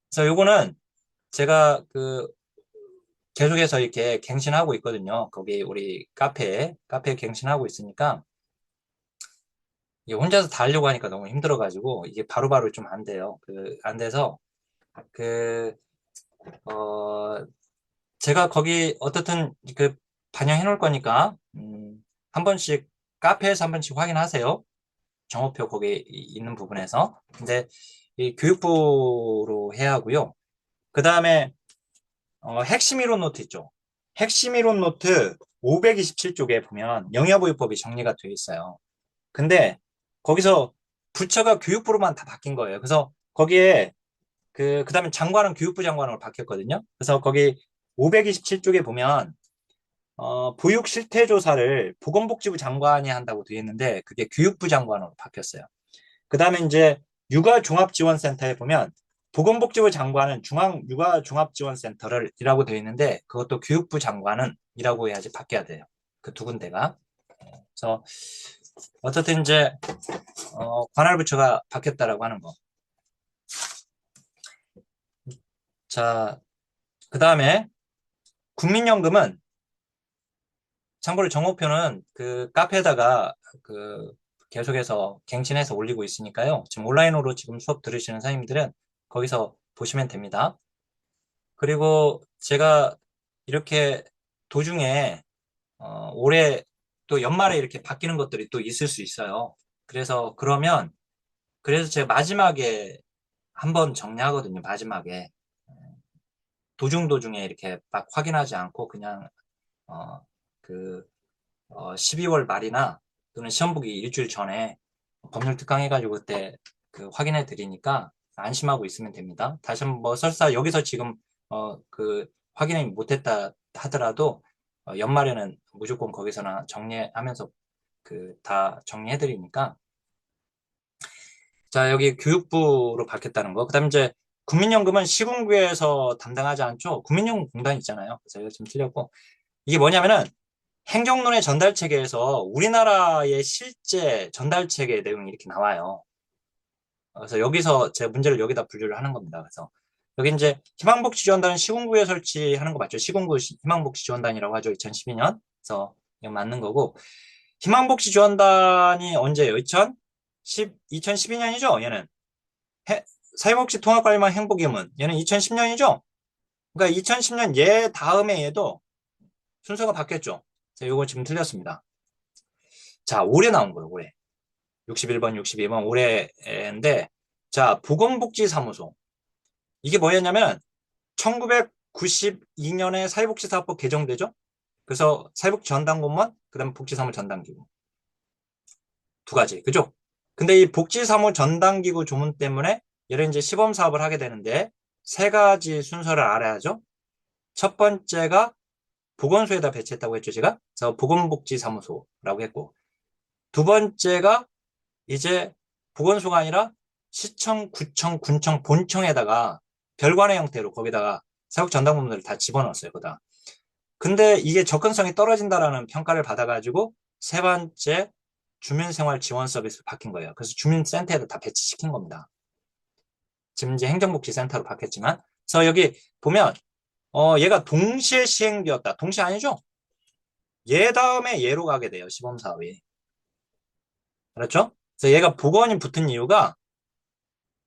A: 그래서 요거는 제가 계속해서 이렇게 갱신하고 있거든요. 거기 우리 카페에 갱신하고 있으니까 이게 혼자서 다 하려고 하니까 너무 힘들어가지고 이게 바로바로 좀 안 돼요. 안 돼서 그, 어, 제가 거기 어떻든 반영해 놓을 거니까 한 번씩 카페에서 한 번씩 확인하세요. 정오표 거기 있는 부분에서. 근데 이 교육부로 해야 하고요. 그 다음에 핵심 이론 노트 있죠. 핵심 이론 노트 527쪽에 보면 영유아보호법이 정리가 되어 있어요. 근데 거기서 부처가 교육부로만 다 바뀐 거예요. 그래서 거기에 그다음에 장관은 교육부 장관으로 바뀌었거든요. 그래서 거기 527쪽에 보면 보육 실태 조사를 보건복지부 장관이 한다고 되어 있는데 그게 교육부 장관으로 바뀌었어요. 그다음에 이제 육아종합지원센터에 보면 보건복지부 장관은 중앙육아종합지원센터를 이라고 되어 있는데 그것도 교육부 장관은 이라고 해야지 바뀌어야 돼요. 그 두 군데가. 그래서 어쨌든 이제 관할 부처가 바뀌었다라고 하는 거. 자, 그 다음에 국민연금은 참고로 정보표는 그 카페에다가 그 계속해서 갱신해서 올리고 있으니까요. 지금 온라인으로 지금 수업 들으시는 선생님들은 거기서 보시면 됩니다. 그리고 제가 이렇게 도중에 올해 또 연말에 이렇게 바뀌는 것들이 또 있을 수 있어요. 그래서 제가 마지막에 한번 정리하거든요. 마지막에 도중도중에 이렇게 막 확인하지 않고 그냥 어, 그 12월 말이나 또는 시험 보기 일주일 전에 법률 특강 해가지고 그때 그 확인해 드리니까 안심하고 있으면 됩니다. 다시 한번 뭐 설사 여기서 지금 그 확인을 못했다 하더라도 연말에는 무조건 거기서나 정리하면서 그 다 정리해 드리니까. 자, 여기 교육부로 바뀌었다는 거. 그다음에 이제 국민연금은 시군구에서 담당하지 않죠. 국민연금공단 있잖아요. 그래서 이거 좀 틀렸고, 이게 뭐냐면은 행정론의 전달 체계에서 우리나라의 실제 전달 체계 내용이 이렇게 나와요. 그래서 여기서 제 문제를 여기다 분류를 하는 겁니다. 그래서 여기 이제 희망복지지원단은 시군구에 설치하는 거 맞죠? 시군구 희망복지지원단이라고 하죠. 2012년. 그래서 이거 맞는 거고, 희망복지지원단이 언제예요? 2012년이죠? 얘는. 해- 사회복지 통합관리망 행복의무는 얘는 2010년이죠? 그러니까 2010년 얘 다음에 얘도 순서가 바뀌었죠. 자, 요거 지금 틀렸습니다. 자, 올해 나온 거예요, 올해. 61번, 62번 올해인데, 자, 보건복지사무소. 이게 뭐였냐면, 1992년에 사회복지사업법 개정되죠? 그래서 사회복지 전담 공무원, 그 다음에 복지사무 전담기구. 두 가지, 그죠? 근데 이 복지사무 전담기구 조문 때문에 얘를 이제 시범 사업을 하게 되는데, 세 가지 순서를 알아야죠. 첫 번째가 보건소에다 배치했다고 했죠, 제가. 그래서 보건복지사무소라고 했고, 두 번째가 이제 보건소가 아니라 시청, 구청, 군청, 본청에다가 별관의 형태로 거기다가 사육 전담본부들을 다 집어넣었어요, 거기다. 근데 이게 접근성이 떨어진다라는 평가를 받아가지고 세 번째 주민생활 지원 서비스로 바뀐 거예요. 그래서 주민센터에도 다 배치시킨 겁니다. 지금 이제 행정복지센터로 바뀌었지만. 그래서 여기 보면, 얘가 동시에 시행되었다. 동시에 아니죠? 얘 다음에 얘로 가게 돼요, 시범사업이. 그렇죠? 그래서 얘가 보건이 붙은 이유가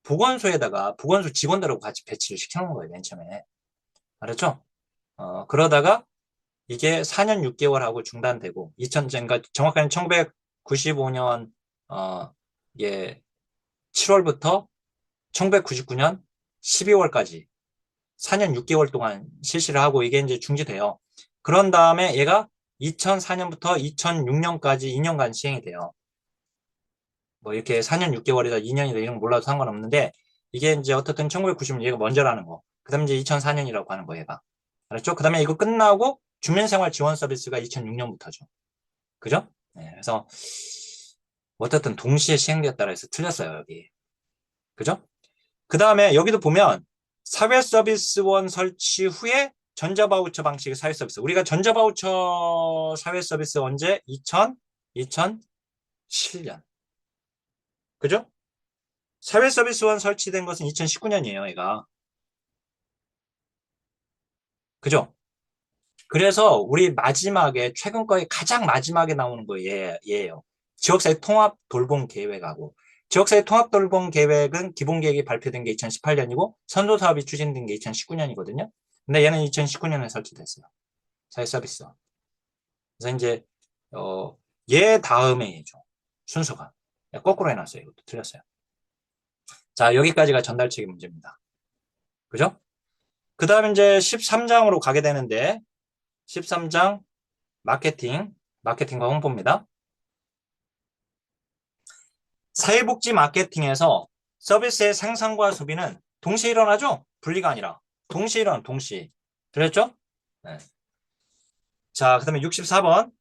A: 보건소에다가 보건소 직원들하고 같이 배치를 시켜놓은 거예요, 맨 처음에. 알았죠? 그러다가 이게 4년 6개월 하고 중단되고, 그러니까 정확하게 1995년, 예, 7월부터 1999년 12월까지 4년 6개월 동안 실시를 하고 이게 이제 중지돼요. 그런 다음에 얘가 2004년부터 2006년까지 2년간 시행이 돼요. 뭐 이렇게 4년 6개월이다, 2년이다 이런 거 몰라도 상관없는데 이게 이제 어떻든 1990년 얘가 먼저라는 거. 그 다음에 이제 2004년이라고 하는 거 얘가. 알았죠? 그 다음에 이거 끝나고 주민생활 지원 서비스가 2006년부터죠. 그죠? 네, 그래서 어떻든 동시에 시행되었다고 해서 틀렸어요, 여기. 그죠? 그 다음에 여기도 보면 사회서비스원 설치 후에 전자바우처 방식의 사회서비스. 우리가 전자바우처 사회서비스 언제? 2007년. 그죠? 사회서비스원 설치된 것은 2019년이에요, 얘가. 그죠? 그래서 우리 마지막에, 최근 거에 가장 마지막에 나오는 거 얘예요. 지역사회 통합 돌봄 계획하고. 지역사회 통합 돌봄 계획은 기본 계획이 발표된 게 2018년이고, 선도 사업이 추진된 게 2019년이거든요. 근데 얘는 2019년에 설치됐어요. 사회 서비스. 그래서 이제, 어, 얘 다음에 얘죠. 순서가. 거꾸로 해놨어요. 이것도 틀렸어요. 자, 여기까지가 전달책의 문제입니다. 그죠? 그 다음에 이제 13장으로 가게 되는데, 13장 마케팅과 홍보입니다. 사회복지 마케팅에서 서비스의 생산과 소비는 동시에 일어나죠? 분리가 아니라. 동시에 일어나, 동시에. 들렸죠? 네. 자, 그 다음에 64번.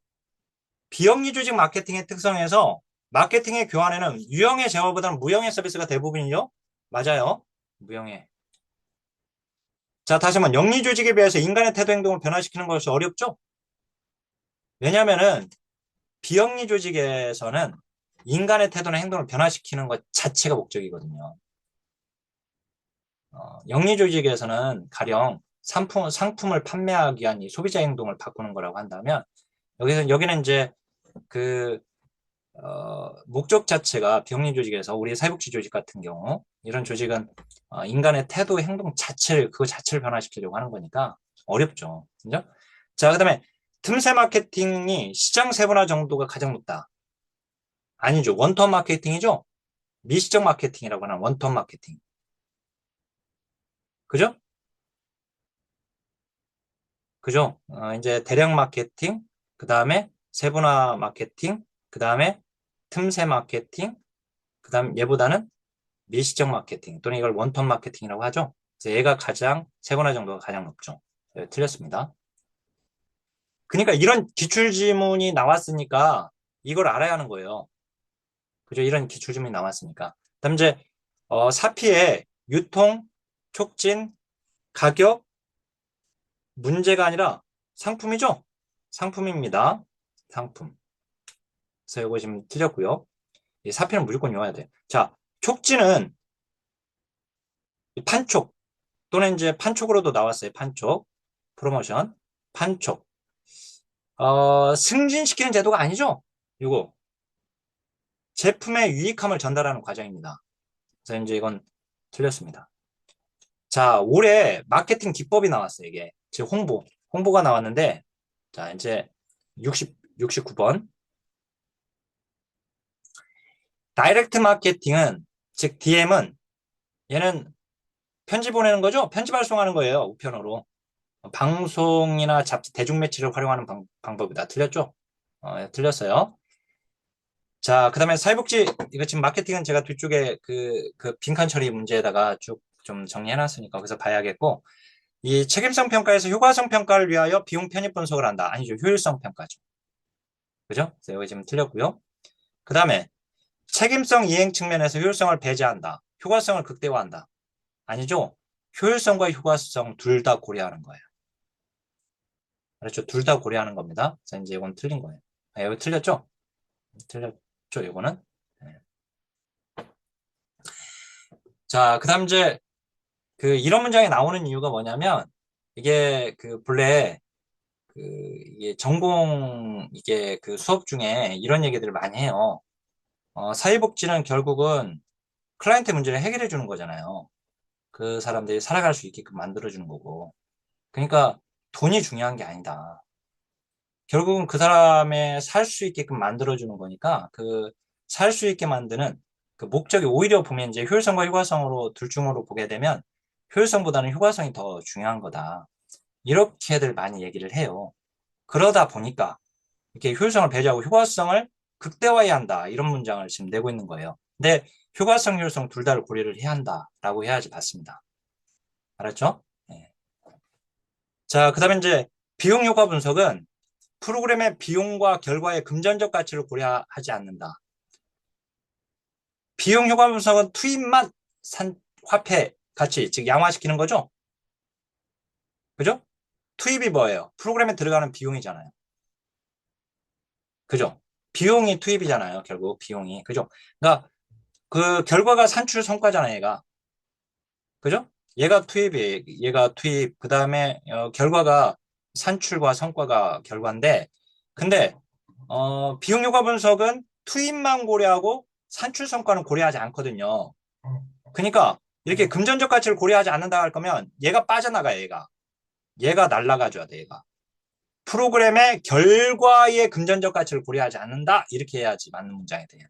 A: 비영리 조직 마케팅의 특성에서 마케팅의 교환에는 유형의 제어보다는 무형의 서비스가 대부분이요? 맞아요. 무형의. 자, 다시 한번 영리 조직에 비해서 인간의 태도 행동을 변화시키는 것이 어렵죠? 왜냐면은 비영리 조직에서는 인간의 태도나 행동을 변화시키는 것 자체가 목적이거든요. 영리 조직에서는 가령 상품을 판매하기 위한 이 소비자 행동을 바꾸는 거라고 한다면, 여기는 이제 그, 목적 자체가 비영리 조직에서 우리 사회복지 조직 같은 경우, 이런 조직은 인간의 태도, 행동 자체를, 그거 자체를 변화시키려고 하는 거니까 어렵죠. 그죠? 자, 그 다음에 틈새 마케팅이 시장 세분화 정도가 가장 높다. 아니죠. 원톤 마케팅이죠. 미시적 마케팅이라고 하는 원톤 마케팅. 그죠? 그죠? 이제 대량 마케팅, 그 다음에 세분화 마케팅, 그 다음에 틈새 마케팅, 그 다음 얘보다는 미시적 마케팅 또는 이걸 원톤 마케팅이라고 하죠. 그래서 얘가 가장 세분화 정도가 가장 높죠. 네, 틀렸습니다. 그러니까 이런 기출 지문이 나왔으니까 이걸 알아야 하는 거예요. 그죠? 이런 기출 지문이 나왔으니까. 그다음 이제 사피의 유통, 촉진, 가격 문제가 아니라 상품이죠? 상품입니다. 상품. 그래서 이거 지금 틀렸고요. 이 사피는 무조건 외워야 돼. 자, 촉진은 판촉 또는 이제 판촉으로도 나왔어요. 판촉. 프로모션. 판촉. 승진시키는 제도가 아니죠? 이거. 제품의 유익함을 전달하는 과정입니다. 그래서 이제 이건 틀렸습니다. 자, 올해 마케팅 기법이 나왔어요. 이게. 즉, 홍보가 나왔는데, 자, 이제 69번. 다이렉트 마케팅은, 즉, DM은 얘는 편지 보내는 거죠? 편지 발송하는 거예요. 우편으로. 방송이나 잡지, 대중매체를 활용하는 방법이다. 틀렸죠? 틀렸어요. 자, 그 다음에 사회복지, 이거 지금 마케팅은 제가 뒤쪽에 그 빈칸 처리 문제에다가 쭉 좀 정리해놨으니까 거기서 봐야겠고, 이 책임성 평가에서 효과성 평가를 위하여 비용 편입 분석을 한다. 아니죠. 효율성 평가죠. 그죠? 그래서 여기 지금 틀렸고요. 그 다음에 책임성 이행 측면에서 효율성을 배제한다. 효과성을 극대화한다. 아니죠. 효율성과 효과성 둘 다 고려하는 거예요. 그렇죠. 둘 다 고려하는 겁니다. 그래서 이제 이건 틀린 거예요. 여기 틀렸죠? 틀렸죠, 이거는. 네. 자, 그 다음 이제 이런 문장이 나오는 이유가 뭐냐면 이게 본래 이게 전공 이게 수업 중에 이런 얘기들을 많이 해요. 사회복지는 결국은 클라이언트 문제를 해결해 주는 거잖아요. 그 사람들이 살아갈 수 있게끔 만들어 주는 거고. 그러니까 돈이 중요한 게 아니다. 결국은 그 사람의 살 수 있게끔 만들어 주는 거니까 살 수 있게 만드는 그 목적이 오히려 보면 이제 효율성과 효과성으로 둘 중으로 보게 되면 효율성보다는 효과성이 더 중요한 거다. 이렇게들 많이 얘기를 해요. 그러다 보니까 이렇게 효율성을 배제하고 효과성을 극대화해야 한다. 이런 문장을 지금 내고 있는 거예요. 근데 효과성, 효율성 둘 다를 고려를 해야 한다라고 해야지 맞습니다. 알았죠? 네. 자, 그 다음에 이제 비용 효과 분석은 프로그램의 비용과 결과의 금전적 가치를 고려하지 않는다. 비용 효과 분석은 투입만 화폐 가치, 즉 양화시키는 거죠? 그죠? 투입이 뭐예요? 프로그램에 들어가는 비용이잖아요. 그죠? 비용이 투입이잖아요. 결국 비용이. 그죠? 그러니까 그 결과가 산출 성과잖아요. 얘가. 그죠? 얘가 투입. 그 다음에 결과가 산출과 성과가 결과인데 근데 비용 효과 분석은 투입만 고려하고 산출 성과는 고려하지 않거든요. 그러니까 이렇게 금전적 가치를 고려하지 않는다 할 거면 얘가 빠져나가요. 얘가 날아가 줘야 돼. 얘가. 프로그램의 결과의 금전적 가치를 고려하지 않는다. 이렇게 해야지 맞는 문장이 돼요.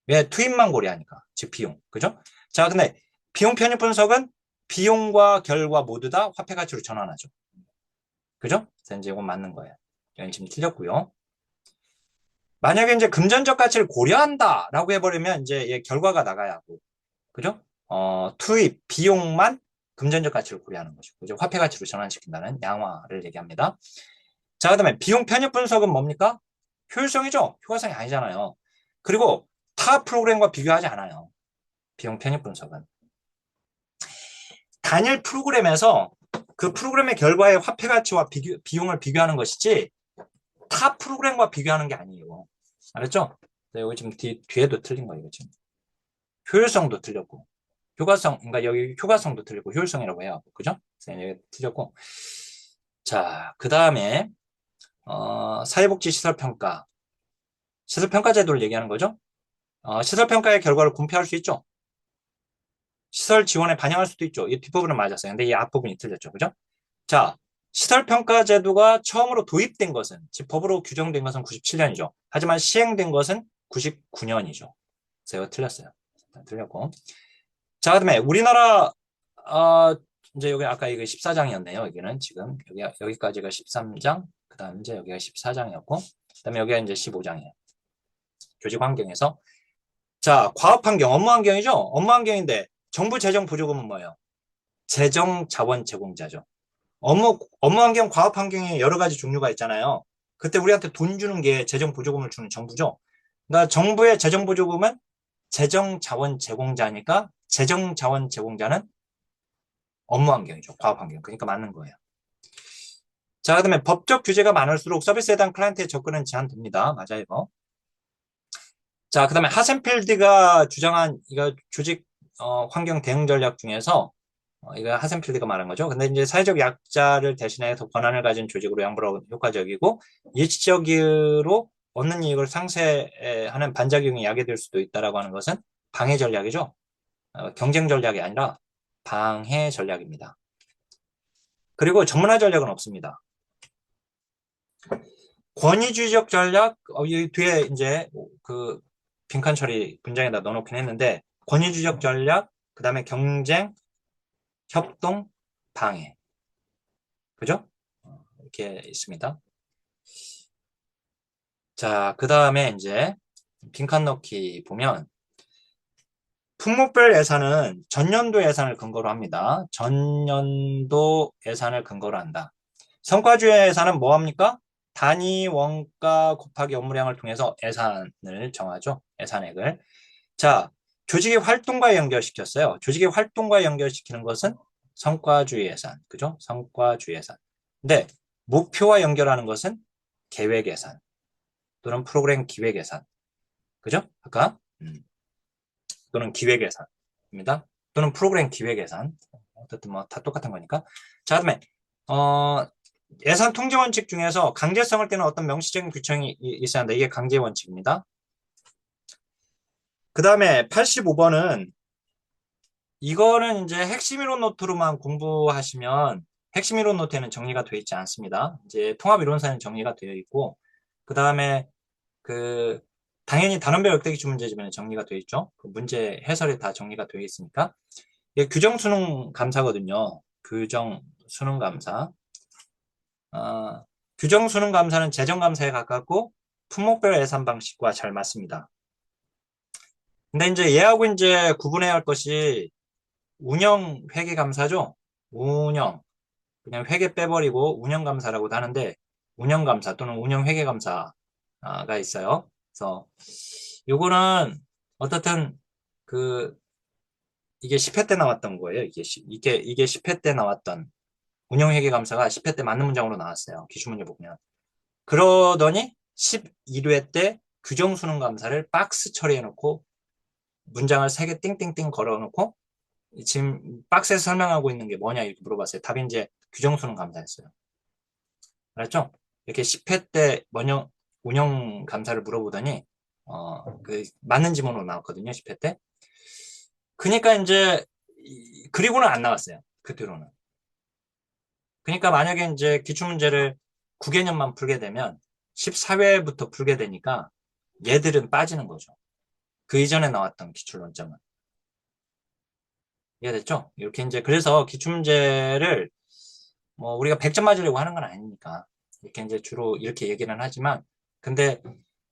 A: 왜 투입만 고려하니까. 즉 비용. 그죠? 자, 근데 비용 편입 분석은 비용과 결과 모두 다 화폐 가치로 전환하죠. 그죠? 그래서 이제 이건 맞는 거예요. 이건 지금 틀렸고요. 만약에 이제 금전적 가치를 고려한다라고 해버리면 이제 얘 결과가 나가야 하고. 그죠? 투입, 비용만 금전적 가치를 고려하는 거죠. 그죠? 화폐 가치로 전환시킨다는 양화를 얘기합니다. 자, 그 다음에 비용 편입 분석은 뭡니까? 효율성이죠? 효과성이 아니잖아요. 그리고 타 프로그램과 비교하지 않아요. 비용 편입 분석은. 단일 프로그램에서 그 프로그램의 결과의 화폐 가치와 비용을 비교하는 것이지 타 프로그램과 비교하는 게 아니에요. 알았죠? 네, 여기 지금 뒤에도 틀린 거예요. 지금. 효율성도 틀렸고. 효과성, 그러니까 여기 효과성도 틀리고 효율성이라고 해요. 그죠? 그래서 여기 틀렸고. 자, 그 다음에, 사회복지 시설평가. 시설평가 제도를 얘기하는 거죠? 시설평가의 결과를 공표할 수 있죠? 시설 지원에 반영할 수도 있죠. 이 뒷부분은 맞았어요. 근데 이 앞부분이 틀렸죠. 그죠? 자, 시설평가 제도가 처음으로 도입된 것은, 즉 법으로 규정된 것은 97년이죠. 하지만 시행된 것은 99년이죠. 그래서 이거 틀렸어요. 틀렸고. 자, 그다음에 우리나라 이제 여기 아까 이거 14장이었네요. 여기는 지금 여기까지가 13장, 그다음 이제 여기가 14장이었고, 그다음에 여기가 이제 15장이에요. 조직 환경에서 자, 과업 환경, 업무 환경이죠. 업무 환경인데 정부 재정 보조금은 뭐예요? 재정 자원 제공자죠. 업무 환경, 과업 환경에 여러 가지 종류가 있잖아요. 그때 우리한테 돈 주는 게 재정 보조금을 주는 정부죠. 그러니까 정부의 재정 보조금은 재정 자원 제공자니까 재정 자원 제공자는 업무 환경이죠. 과업 환경. 그러니까 맞는 거예요. 자, 그다음에 법적 규제가 많을수록 서비스에 대한 클라이언트의 접근은 제한됩니다. 맞아요, 이거. 자, 그다음에 하센필드가 주장한 이거 조직 환경 대응 전략 중에서 이거 하센필드가 말한 거죠. 근데 이제 사회적 약자를 대신해서 권한을 가진 조직으로 양보하고 효과적이고 일시적으로 얻는 이익을 상쇄하는 반작용이 야기될 수도 있다라고 하는 것은 방해 전략이죠. 경쟁 전략이 아니라 방해 전략입니다. 그리고 전문화 전략은 없습니다. 권위주의적 전략, 이 뒤에 이제 그 빈칸 처리 문장에다 넣어놓긴 했는데, 권위주의적 전략, 그 다음에 경쟁, 협동, 방해. 그죠? 이렇게 있습니다. 자, 그 다음에 이제 빈칸 넣기 보면, 품목별 예산은 전년도 예산을 근거로 합니다. 전년도 예산을 근거로 한다. 성과주의 예산은 뭐 합니까? 단위 원가 곱하기 업무량을 통해서 예산을 정하죠. 예산액을. 자, 조직의 활동과 연결시켰어요. 조직의 활동과 연결시키는 것은 성과주의 예산. 그죠? 성과주의 예산. 근데 목표와 연결하는 것은 계획 예산 또는 프로그램 기획 예산. 그죠? 아까 또는 기획 예산입니다. 또는 프로그램 기획 예산. 어쨌든 뭐 다 똑같은 거니까. 자, 그다음에 예산 통제 원칙 중에서 강제성을 띠는 어떤 명시적인 규정이 있어야 한다. 이게 강제 원칙입니다. 그 다음에 85번은 이거는 이제 핵심 이론 노트로만 공부하시면 핵심 이론 노트에는 정리가 되어 있지 않습니다. 이제 통합 이론사는 정리가 되어 있고 그 다음에 그 당연히 단원별 역대기출 문제집에는 정리가 되어 있죠. 그 문제 해설이 다 정리가 되어 있으니까 이게 규정 수능 감사거든요. 규정 수능 감사. 규정 수능 감사는 재정 감사에 가깝고 품목별 예산 방식과 잘 맞습니다. 근데 이제 얘하고 이제 구분해야 할 것이 운영 회계 감사죠. 운영 그냥 회계 빼버리고 운영 감사라고도 하는데 운영 감사 또는 운영 회계 감사가 있어요. 그래서 요거는 어떻든 그 이게 10회 때 나왔던 거예요. 이게 10회 때 나왔던 운영 회계 감사가 10회 때 맞는 문장으로 나왔어요. 기출문제 보면. 그러더니 11회 때 규정 수능 감사를 박스 처리해놓고 문장을 3개 띵띵띵 걸어놓고 지금 박스에서 설명하고 있는 게 뭐냐 이렇게 물어봤어요. 답이 이제 규정 수능 감사였어요. 알았죠? 이렇게 10회 때 운영 감사를 물어보더니 그 맞는 지문으로 나왔거든요. 10회 때. 그러니까 이제 그리고는 안 나왔어요. 그 뒤로는. 그러니까 만약에 이제 기출문제를 9개년만 풀게 되면 14회부터 풀게 되니까 얘들은 빠지는 거죠. 그 이전에 나왔던 기출 원점은. 이해됐죠? 이렇게 이제 그래서 기출문제를 뭐 우리가 100점 맞으려고 하는 건 아니니까 이렇게 이제 주로 이렇게 얘기는 하지만 근데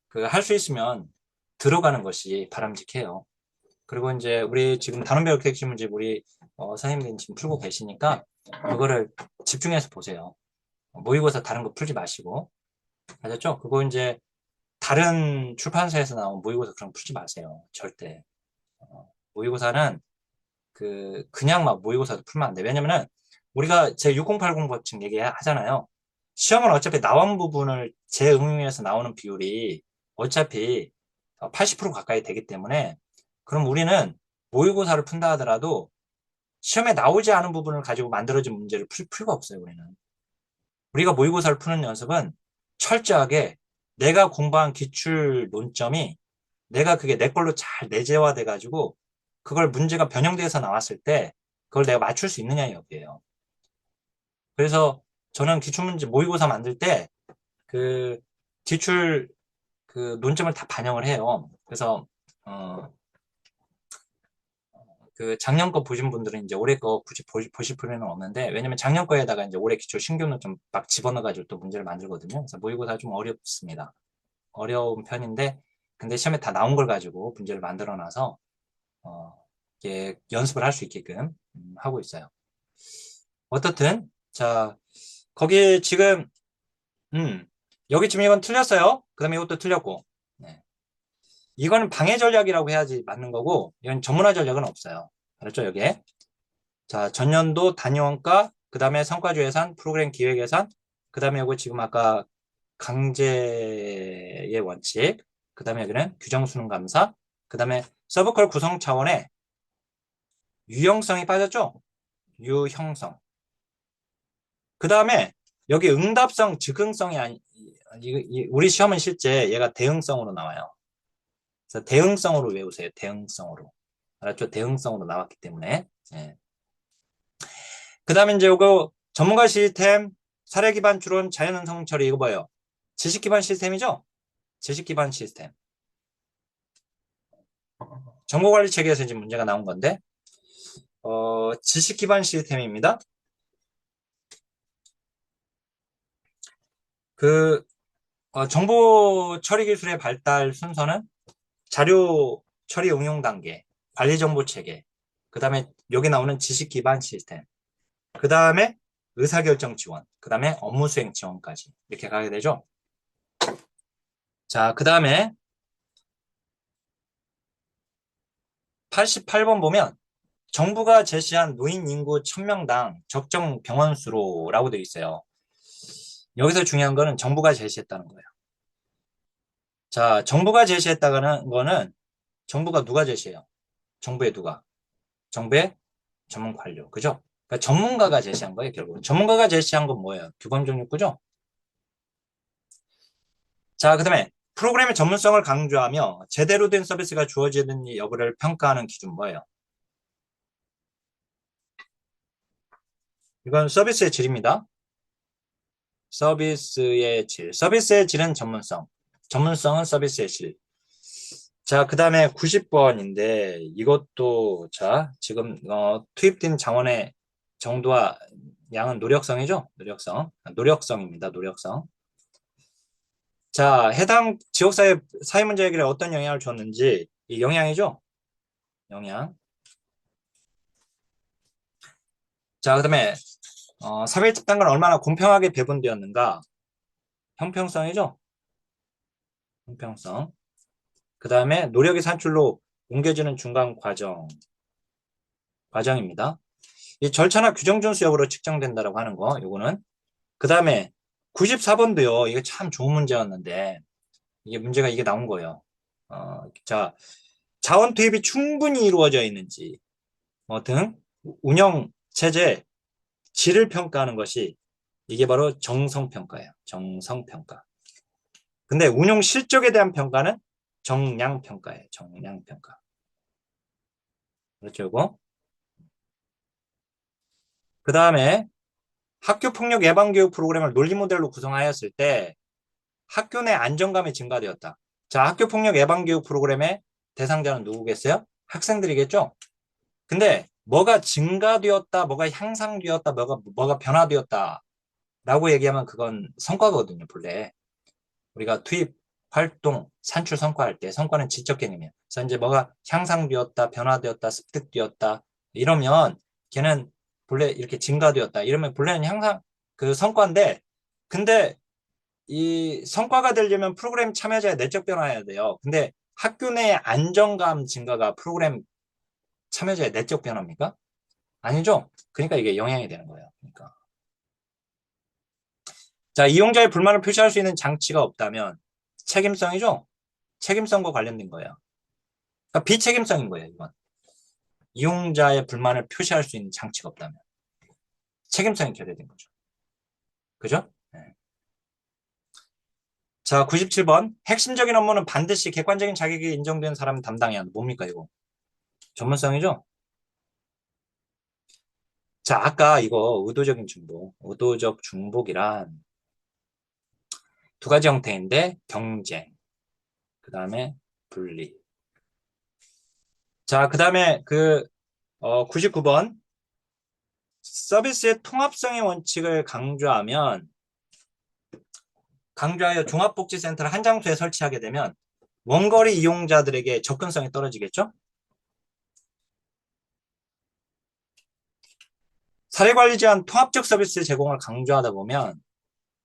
A: 그 할 수 있으면 들어가는 것이 바람직해요. 그리고 이제 우리 지금 단원별 기출문제 우리 선생님들이 지금 풀고 계시니까 그거를 집중해서 보세요. 모의고사 다른 거 풀지 마시고 아셨죠? 그거 이제 다른 출판사에서 나온 모의고사 그런 거 풀지 마세요. 절대. 모의고사는 그냥 막 모의고사도 풀면 안 돼. 왜냐면은 우리가 제 6080 법칙 얘기하잖아요. 시험은 어차피 나온 부분을 재응용해서 나오는 비율이 어차피 80% 가까이 되기 때문에 그럼 우리는 모의고사를 푼다 하더라도 시험에 나오지 않은 부분을 가지고 만들어진 문제를 풀 필요가 없어요, 우리는. 우리가 모의고사를 푸는 연습은 철저하게 내가 공부한 기출 논점이 내가 그게 내 걸로 잘 내재화돼 가지고 그걸 문제가 변형돼서 나왔을 때 그걸 내가 맞출 수 있느냐 여기에요. 그래서 저는 기출문제 모의고사 만들 때 그 기출 그 논점을 다 반영을 해요. 그래서 그 작년 거 보신 분들은 이제 올해 거 굳이 보실 필요는 없는데, 왜냐면 작년 거에다가 이제 올해 기출 신규 논점 막 집어넣어가지고 또 문제를 만들거든요. 그래서 모의고사 좀 어렵습니다. 어려운 편인데, 근데 시험에 다 나온 걸 가지고 문제를 만들어 놔서 이게 연습을 할 수 있게끔 하고 있어요. 어떻든 자, 거기 지금 음 여기 지금 이건 틀렸어요. 그다음에 이것도 틀렸고, 네. 이거는 방해 전략이라고 해야지 맞는 거고, 이건 전문화 전략은 없어요. 알았죠, 여기에? 자, 전년도 단위원가, 그 다음에 성과주 예산, 프로그램 기획 예산, 그 다음에 이거 지금 아까 강제의 원칙, 그 다음에 여기는 규정 수능 감사, 그 다음에 서브컬 구성 차원의 유형성이 빠졌죠? 유형성. 그 다음에 여기 응답성, 즉흥성이 우리 시험은 실제 얘가 대응성으로 나와요. 그래서 대응성으로 외우세요. 대응성으로. 알았죠? 대응성으로 나왔기 때문에. 예. 그 다음에 이제 이거 전문가 시스템, 사례 기반 추론, 자연응성 처리 이거 뭐예요? 지식 기반 시스템이죠? 지식 기반 시스템. 정보관리 체계에서 지금 문제가 나온 건데, 지식 기반 시스템입니다. 그 정보 처리 기술의 발달 순서는 자료 처리 응용 단계, 관리 정보 체계, 그 다음에 여기 나오는 지식 기반 시스템, 그 다음에 의사결정 지원, 그 다음에 업무 수행 지원까지 이렇게 가게 되죠. 자, 그 다음에 88번 보면 정부가 제시한 노인 인구 1000명당 적정 병원 수로라고 되어 있어요. 여기서 중요한 거는 정부가 제시했다는 거예요. 자, 정부가 제시했다는 거는 정부가 누가 제시해요? 정부의 누가? 정부의 전문 관료. 그죠? 그러니까 전문가가 제시한 거예요, 결국은. 전문가가 제시한 건 뭐예요? 규범정육구죠? 자, 그 다음에 프로그램의 전문성을 강조하며 제대로 된 서비스가 주어지는 여부를 평가하는 기준 뭐예요? 이건 서비스의 질입니다. 서비스의 질. 서비스의 질은 전문성. 전문성은 서비스의 질. 자, 그 다음에 90번인데 이것도 자, 지금 투입된 자원의 정도와 양은 노력성이죠? 노력성. 노력성입니다. 노력성. 자, 해당 지역사회 사회문제 해결에 어떤 영향을 줬는지 이 영향이죠? 영향. 자, 그 다음에 사회 집단간 얼마나 공평하게 배분되었는가? 형평성이죠? 형평성. 그 다음에 노력의 산출로 옮겨지는 중간 과정입니다. 이 절차나 규정 준수 여부로 측정된다라고 하는 거, 요거는. 그 다음에 94번도요, 이게 참 좋은 문제였는데, 이게 문제가 이게 나온 거예요. 자, 자원 투입이 충분히 이루어져 있는지, 등 운영 체제 질을 평가하는 것이 이게 바로 정성평가예요. 정성평가. 근데 운용 실적에 대한 평가는 정량평가예요. 정량평가. 그렇죠, 이거? 그 다음에 학교폭력 예방교육 프로그램을 논리 모델로 구성하였을 때 학교 내 안정감이 증가되었다. 자, 학교폭력 예방교육 프로그램의 대상자는 누구겠어요? 학생들이겠죠? 근데 뭐가 증가되었다, 뭐가 향상되었다, 뭐가 변화되었다 라고 얘기하면 그건 성과거든요, 본래. 우리가 투입, 활동, 산출 성과할 때 성과는 지적 개념이에요. 그래서 이제 뭐가 향상되었다, 변화되었다, 습득되었다 이러면 걔는 본래 이렇게 증가되었다. 이러면 본래는 향상 그 성과인데, 근데 이 성과가 되려면 프로그램 참여자의 내적 변화해야 돼요. 근데 학교 내 안정감 증가가 프로그램 참여자의 내적 변화입니까? 아니죠. 그러니까 이게 영향이 되는 거예요. 그러니까. 자, 이용자의 불만을 표시할 수 있는 장치가 없다면 책임성이죠. 책임성과 관련된 거예요. 그러니까 비책임성인 거예요, 이건. 이용자의 불만을 표시할 수 있는 장치가 없다면 책임성이 결여된 거죠. 그죠? 네. 자, 97번. 핵심적인 업무는 반드시 객관적인 자격이 인정된 사람이 담당해야 한다. 뭡니까, 이거? 전문성이죠? 자, 아까 이거 의도적인 중복. 의도적 중복이란 두 가지 형태인데, 경쟁. 그 다음에 분리. 자, 그 다음에 99번. 서비스의 통합성의 원칙을 강조하여 종합복지센터를 한 장소에 설치하게 되면 원거리 이용자들에게 접근성이 떨어지겠죠? 사례관리 제한 통합적 서비스 제공을 강조하다 보면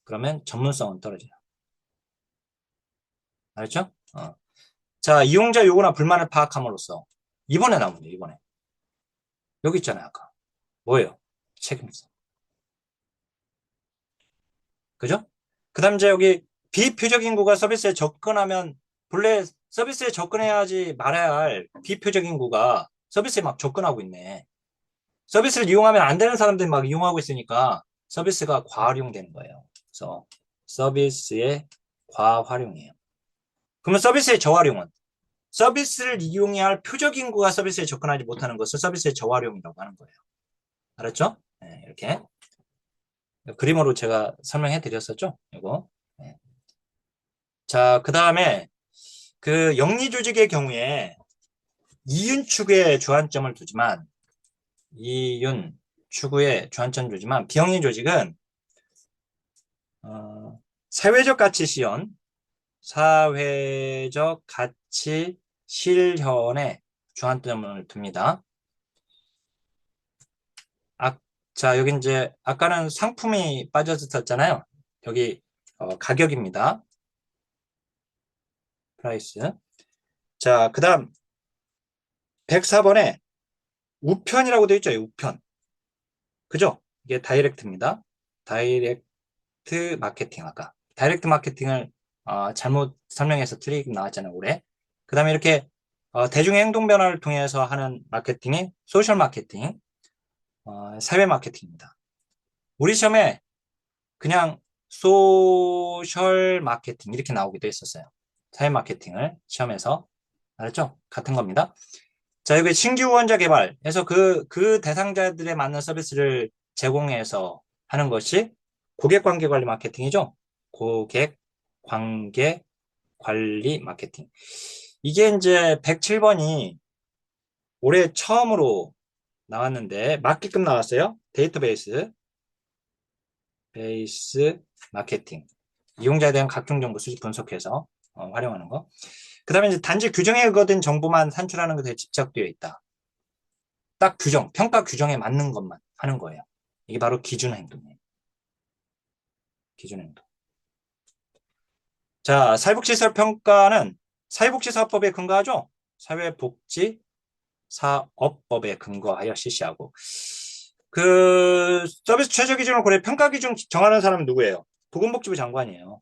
A: 그러면 전문성은 떨어져요. 알겠죠? 자, 이용자 요구나 불만을 파악함으로써 이번에 나온 문제, 이번에. 여기 있잖아요, 아까. 뭐예요? 책임성. 그죠? 그 다음 이제 여기 비표적 인구가 서비스에 접근하면 본래 서비스에 접근해야지 말아야 할 비표적 인구가 서비스에 막 접근하고 있네. 서비스를 이용하면 안 되는 사람들이 막 이용하고 있으니까 서비스가 과활용되는 거예요. 그래서 서비스의 과활용이에요. 그러면 서비스의 저활용은 서비스를 이용해야 할 표적 인구가 서비스에 접근하지 못하는 것을 서비스의 저활용이라고 하는 거예요. 알았죠? 네, 이렇게 그림으로 제가 설명해 드렸었죠? 이거. 네. 자, 그 다음에 그 영리 조직의 경우에 이윤 추구에 주안점을 두지만 이윤 추구에 주안점 두지만 비영리 조직은 사회적 가치 시현, 사회적 가치 실현에 주안점을 둡니다. 자, 여기 이제 아까는 상품이 빠져있었잖아요. 여기 가격입니다. 프라이스. 자, 그 다음 104번에 우편이라고 되어 있죠. 우편. 그죠? 이게 다이렉트입니다. 다이렉트 마케팅 아까. 다이렉트 마케팅을 잘못 설명해서 틀리게 나왔잖아요. 올해. 그 다음에 이렇게 대중의 행동 변화를 통해서 하는 마케팅이 소셜 마케팅, 사회 마케팅입니다. 우리 시험에 그냥 소셜 마케팅 이렇게 나오기도 했었어요. 사회 마케팅을 시험에서. 알았죠? 같은 겁니다. 자, 여기 신규 후원자 개발해서 그 대상자들에 맞는 서비스를 제공해서 하는 것이 고객 관계 관리 마케팅이죠. 고객 관계 관리 마케팅. 이게 이제 107번이 올해 처음으로 나왔는데 맞게끔 나왔어요. 데이터베이스 마케팅. 이용자에 대한 각종 정보 수집 분석해서 활용하는 거. 그 다음에 이제 단지 규정에 의거된 정보만 산출하는 것에 집착되어 있다. 딱 규정, 평가 규정에 맞는 것만 하는 거예요. 이게 바로 기준 행동이에요. 기준 행동. 자, 사회복지시설 평가는 사회복지사업법에 근거하죠? 사회복지사업법에 근거하여 실시하고. 그 서비스 최저 기준을 고려 평가 기준 정하는 사람은 누구예요? 보건복지부 장관이에요.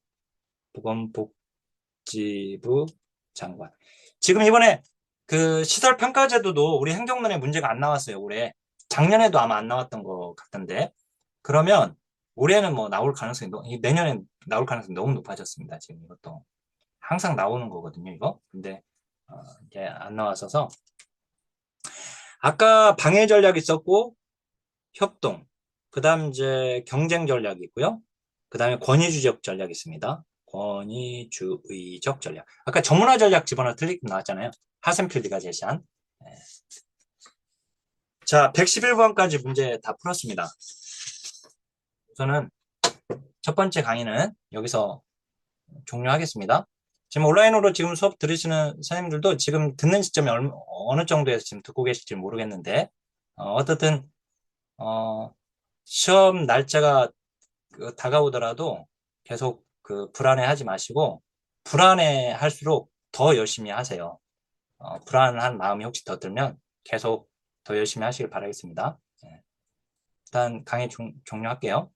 A: 보건복지부 장관. 지금 이번에 그 시설 평가 제도도 우리 행정론에 문제가 안 나왔어요, 올해. 작년에도 아마 안 나왔던 것 같던데. 그러면 올해는 뭐 나올 가능성이, 내년에 나올 가능성이 너무 높아졌습니다. 지금 이것도. 항상 나오는 거거든요, 이거. 근데, 이제 안 나왔어서. 아까 방해 전략이 있었고, 협동. 그 다음 이제 경쟁 전략이 있고요. 그 다음에 권위주의적 전략이 있습니다. 권위주의적 전략. 아까 전문화 전략 집어넣어 틀리게 나왔잖아요. 하센필드가 제시한. 네. 자, 111번까지 문제 다 풀었습니다. 우선은 첫 번째 강의는 여기서 종료하겠습니다. 지금 온라인으로 지금 수업 들으시는 선생님들도 지금 듣는 시점이 어느 정도에서 지금 듣고 계실지 모르겠는데, 어떻든, 시험 날짜가 다가오더라도 계속 불안해하지 마시고, 불안해할수록 더 열심히 하세요. 불안한 마음이 혹시 더 들면 계속 더 열심히 하시길 바라겠습니다. 네. 일단 강의 종료할게요.